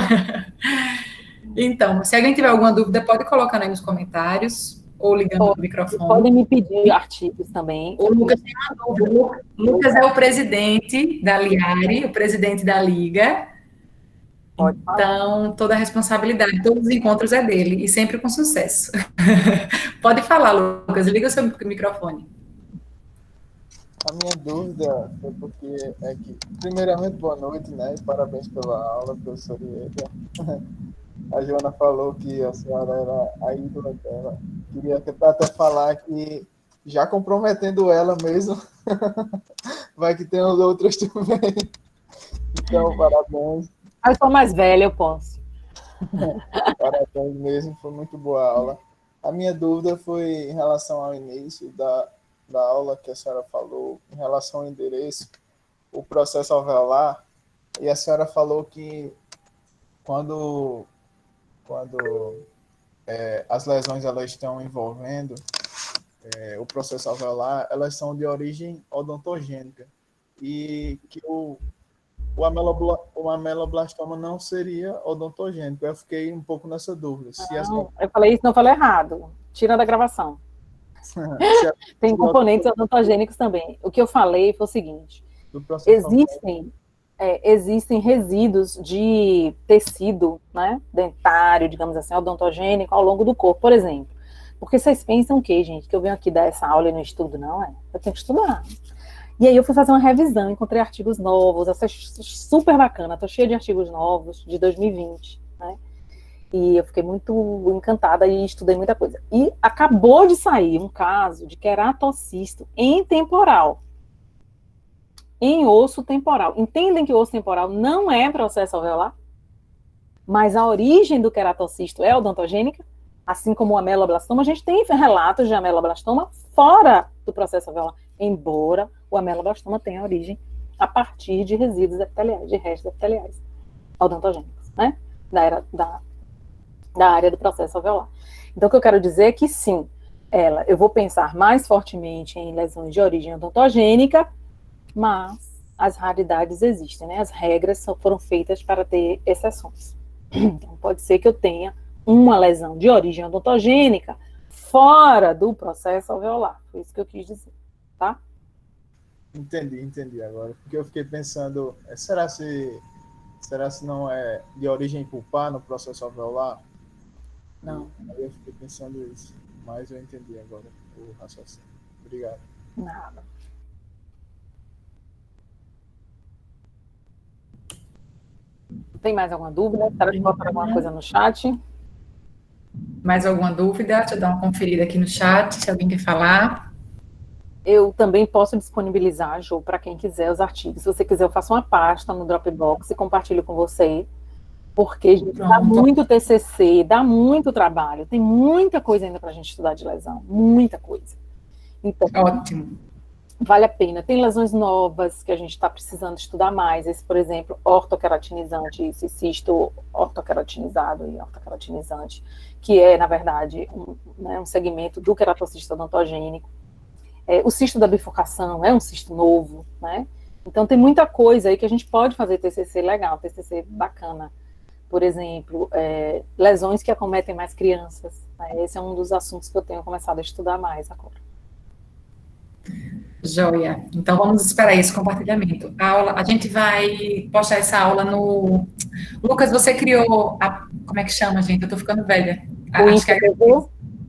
Então, se alguém tiver alguma dúvida, pode colocar aí nos comentários ou ligando o microfone. Podem me pedir artigos também. O Lucas tem uma dúvida. O Lucas é o presidente da Liare, o presidente da Liga. Então, toda a responsabilidade, todos os encontros é dele, e sempre com sucesso. Pode falar, Lucas, liga o seu microfone. A minha dúvida foi porque primeiramente, boa noite, né? E parabéns pela aula, professora Ieda. A Joana falou que a senhora era a ídola dela. Queria até falar que, já comprometendo ela mesmo, vai que tem as outras também. Então, parabéns. Eu sou mais velha, eu posso. Parabéns mesmo, foi muito boa a aula. A minha dúvida foi em relação ao início da aula que a senhora falou, em relação ao endereço, o processo alveolar, e a senhora falou que quando as lesões elas estão envolvendo o processo alveolar, elas são de origem odontogênica, e que o ameloblastoma não seria odontogênico. Eu fiquei um pouco nessa dúvida. Eu falei isso, não falei errado. Tira da gravação. Tem componentes odontogênicos também. O que eu falei foi o seguinte: existem resíduos de tecido, né, dentário, digamos assim, odontogênico ao longo do corpo, por exemplo. Porque vocês pensam o quê, gente? Que eu venho aqui dar essa aula e não estudo, não? Eu tenho que estudar. E aí eu fui fazer uma revisão, encontrei artigos novos, achei super bacana, tô cheia de artigos novos, de 2020, né? E eu fiquei muito encantada e estudei muita coisa. E acabou de sair um caso de queratocisto em temporal. Em osso temporal. Entendem que o osso temporal não é processo alveolar? Mas a origem do queratocisto é odontogênica? Assim como o ameloblastoma, a gente tem relatos de ameloblastoma fora do processo alveolar. Embora o ameloblastoma tenha origem a partir de resíduos epiteliais, de restos epiteliais odontogênicos, né? Da área do processo alveolar. Então, o que eu quero dizer é que, sim, eu vou pensar mais fortemente em lesões de origem odontogênica, mas as raridades existem, né? As regras foram feitas para ter exceções. Então, pode ser que eu tenha uma lesão de origem odontogênica fora do processo alveolar. Foi isso que eu quis dizer, tá? Entendi agora. Porque eu fiquei pensando, será se não é de origem pulpar no processo alveolar? Não. Aí eu fiquei pensando isso, mas eu entendi agora o raciocínio. Obrigado. Nada. Tem mais alguma dúvida? Espero que botar alguma coisa no chat. Mais alguma dúvida? Deixa eu dar uma conferida aqui no chat, se alguém quer falar. Eu também posso disponibilizar, Jô, para quem quiser os artigos. Se você quiser, eu faço uma pasta no Dropbox e compartilho com você, porque dá muito TCC, dá muito trabalho, tem muita coisa ainda para a gente estudar de lesão, muita coisa. Então, ótimo. vale a pena. Tem lesões novas que a gente está precisando estudar mais. Esse, por exemplo, ortokeratinizante, esse cisto ortokeratinizado e ortokeratinizante, que é, na verdade, um segmento do queratocisto odontogênico. O cisto da bifurcação é um cisto novo, né? Então, tem muita coisa aí que a gente pode fazer TCC legal, TCC bacana. Por exemplo, lesões que acometem mais crianças. Né? Esse é um dos assuntos que eu tenho começado a estudar mais agora. Joia. Então, vamos esperar esse compartilhamento. A gente vai postar essa aula no... Lucas, você criou como é que chama, gente? Eu tô ficando velha. Acho que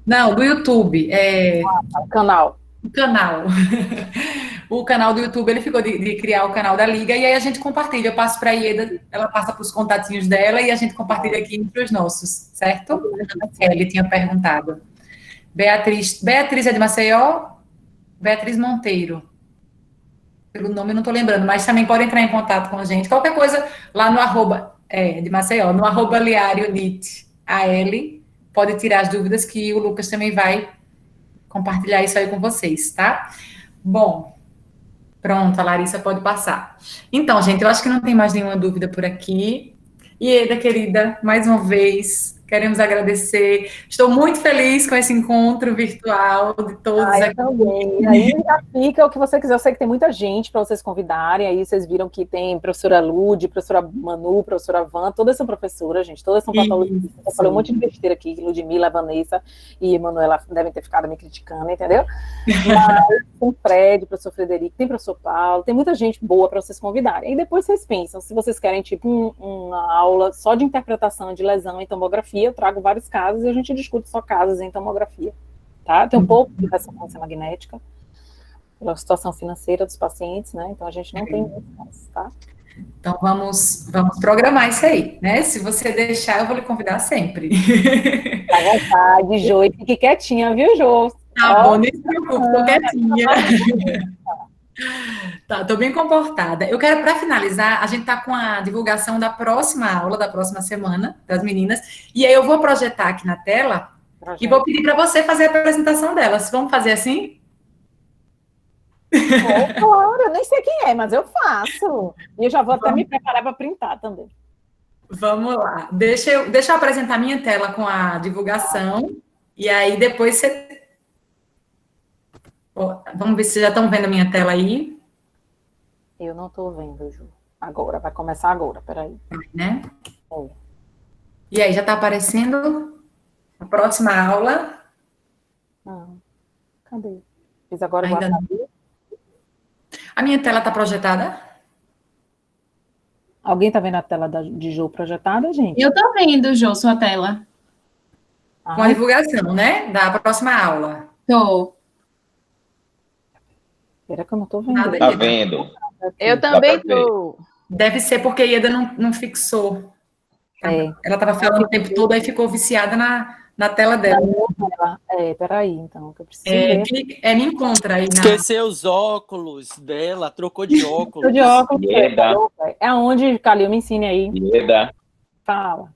Não, do YouTube. O canal. O canal. O canal do YouTube, ele ficou de criar o canal da Liga, e aí a gente compartilha. Eu passo para a Ieda, ela passa para os contatinhos dela, e a gente compartilha aqui entre os nossos, certo? Ele tinha perguntado. Beatriz é de Maceió? Beatriz Monteiro. Pelo nome eu não estou lembrando, mas também pode entrar em contato com a gente. Qualquer coisa lá no arroba, de Maceió, no arroba LiarioNit, AL, pode tirar as dúvidas que o Lucas também vai compartilhar isso aí com vocês, tá? Bom, pronto, a Larissa pode passar. Então, gente, eu acho que não tem mais nenhuma dúvida por aqui. Ieda, querida, mais uma vez, queremos agradecer. Estou muito feliz com esse encontro virtual de todos aqui. Também. Aí já fica o que você quiser. Eu sei que tem muita gente para vocês convidarem. Aí vocês viram que tem professora Lud, professora Manu, professora Van, todas são professoras, gente. Todas são patologistas. Eu falei um monte de besteira aqui. Ludmila, Vanessa e Manuela devem ter ficado me criticando, entendeu? Mas tem Fred, professor Frederico, tem professor Paulo, tem muita gente boa para vocês convidarem. E depois vocês pensam, se vocês querem, tipo, uma aula só de interpretação de lesão em tomografia, eu trago vários casos e a gente discute só casos em tomografia, tá? Tem um pouco de ressonância magnética, pela situação financeira dos pacientes, né? Então a gente não tem muitos casos, tá? Então vamos programar isso aí, né? Se você deixar, eu vou lhe convidar sempre. À vontade, Jô, e fique quietinha, viu, Jô? Tá bom, nem se preocupe, tô quietinha. Tá, tô bem comportada. Eu quero, para finalizar, a gente tá com a divulgação da próxima aula, da próxima semana, das meninas, e aí eu vou projetar aqui na tela e vou pedir para você fazer a apresentação delas. Vamos fazer assim? Claro, eu nem sei quem é, mas eu faço. E eu já vou até me preparar para printar também. Vamos lá. Deixa eu apresentar minha tela com a divulgação, e aí depois você... Vamos ver se vocês já estão vendo a minha tela aí. Eu não estou vendo, Ju. Agora, vai começar agora, peraí. Né? E aí, já está aparecendo a próxima aula? Não. Cadê? Fiz agora ainda não. A minha tela está projetada? Alguém está vendo a tela de Jô projetada, gente? Eu estou vendo, Jô, sua tela. Com a divulgação, né? Da próxima aula. Tô. Espera que eu não estou vendo. Tá vendo? Eu também tô. Deve ser porque a Ieda não fixou. Ela estava falando o tempo todo, aí ficou viciada na tela dela. Peraí, então, que eu preciso me encontra aí. Esqueceu os óculos dela, trocou de óculos. Trocou de óculos. É onde, Calil, me ensine aí. Ieda. Fala.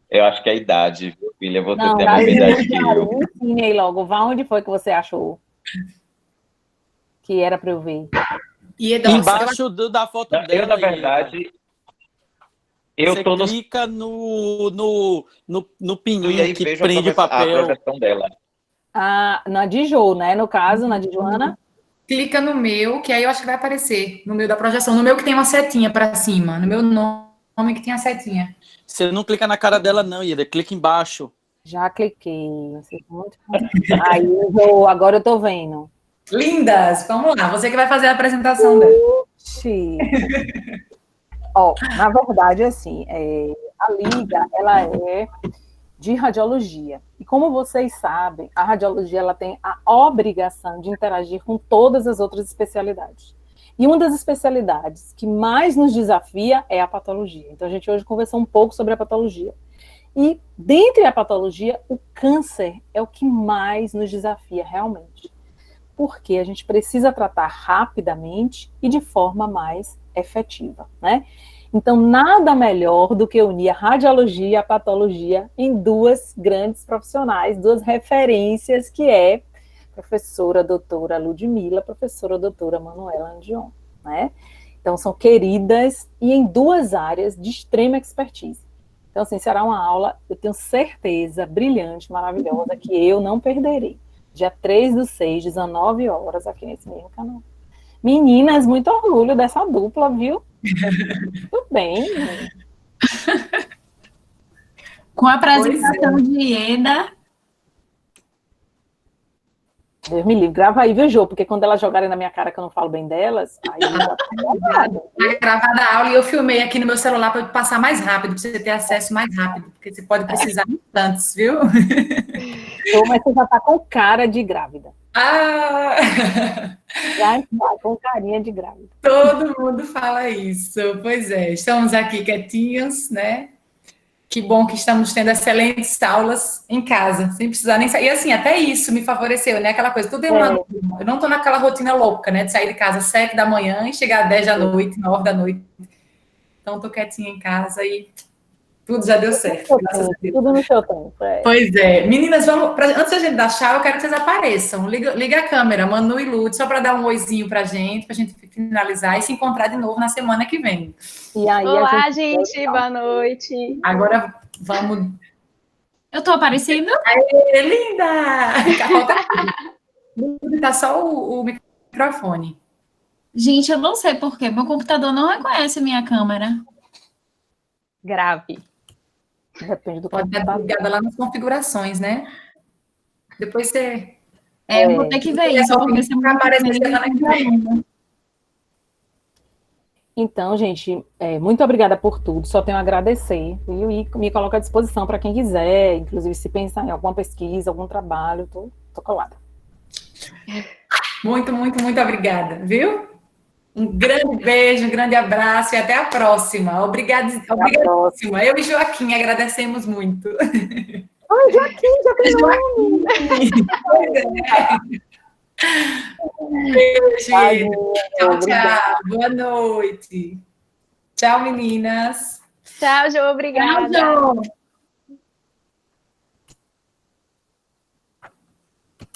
Eu acho que é a idade, filha. Você tem a mesma idade que eu. Me ensine aí logo. Vá onde foi que você achou que era para eu ver? Embaixo da foto dela. Eu, na verdade... Você clica no pininho que prende o papel. A projeção dela. Na de Jô, né? No caso, na de Joana. Clica no meu, que aí eu acho que vai aparecer. No meu da projeção. No meu que tem uma setinha para cima. No meu nome que tem a setinha. Você não clica na cara dela, não, Ieda. Clica embaixo. Já cliquei. Aí, agora eu tô vendo. Lindas! Vamos lá. Você que vai fazer a apresentação dela. Na verdade, assim, a Liga, ela é de radiologia. E como vocês sabem, a radiologia ela tem a obrigação de interagir com todas as outras especialidades. E uma das especialidades que mais nos desafia é a patologia. Então, a gente hoje conversou um pouco sobre a patologia. E, dentre a patologia, o câncer é o que mais nos desafia realmente. Porque a gente precisa tratar rapidamente e de forma mais efetiva, né? Então, nada melhor do que unir a radiologia e a patologia em duas grandes profissionais, duas referências, que é professora doutora Ludmila, professora doutora Manuela Andion, né? Então, são queridas e em 2 áreas de extrema expertise. Então, assim, será uma aula, eu tenho certeza, brilhante, maravilhosa, que eu não perderei. Dia 3/6, 19 horas, aqui nesse mesmo canal. Meninas, muito orgulho dessa dupla, viu? Tudo bem. Com a apresentação de Ieda. Deus me livre. Grava aí, viu, Jô? Porque quando elas jogarem na minha cara que eu não falo bem delas, aí eu já tô gravada. Tá gravada a aula e eu filmei aqui no meu celular para passar mais rápido, para você ter acesso mais rápido, porque você pode precisar de instantes, viu? Jô, mas você já tá com cara de grávida. Ah! Já está com carinha de grávida. Todo mundo fala isso. Pois é, estamos aqui quietinhos, né? Que bom que estamos tendo excelentes aulas em casa, sem precisar nem sair. E assim, até isso me favoreceu, né? Aquela coisa, tudo é uma. Eu não estou naquela rotina louca, né? De sair de casa às 7 da manhã e chegar às 10 da noite, 9 da noite. Então, estou quietinha em casa e tudo já deu certo. Graças a Deus. Tudo no seu tempo. Pois é. Meninas, antes da gente dar tchau, eu quero que vocês apareçam. Liga a câmera, Manu e Lud, só para dar um oizinho para a gente finalizar e se encontrar de novo na semana que vem. E aí, Olá, gente, boa noite. Agora vamos. Eu tô aparecendo? Aê, linda! Tá só o microfone. Gente, eu não sei por quê. Meu computador não reconhece minha câmera. Grave. Depende do Pode estar ligada lá nas configurações, né? Depois você. Eu vou ter que ver isso. Porque você vai aparecer semana que vem. Então, gente, muito obrigada por tudo. Só tenho a agradecer, viu? E me coloco à disposição para quem quiser, inclusive se pensar em alguma pesquisa, algum trabalho, tô colada. Muito, muito, muito obrigada, viu? Um grande beijo, um grande abraço e até a próxima. Obrigadíssima. Eu e Joaquim agradecemos muito. Ai, Joaquim, já tem nome. Beijo. Tchau, tchau. Boa noite. Tchau, meninas. Tchau, Jô, obrigada. Tchau, Jô.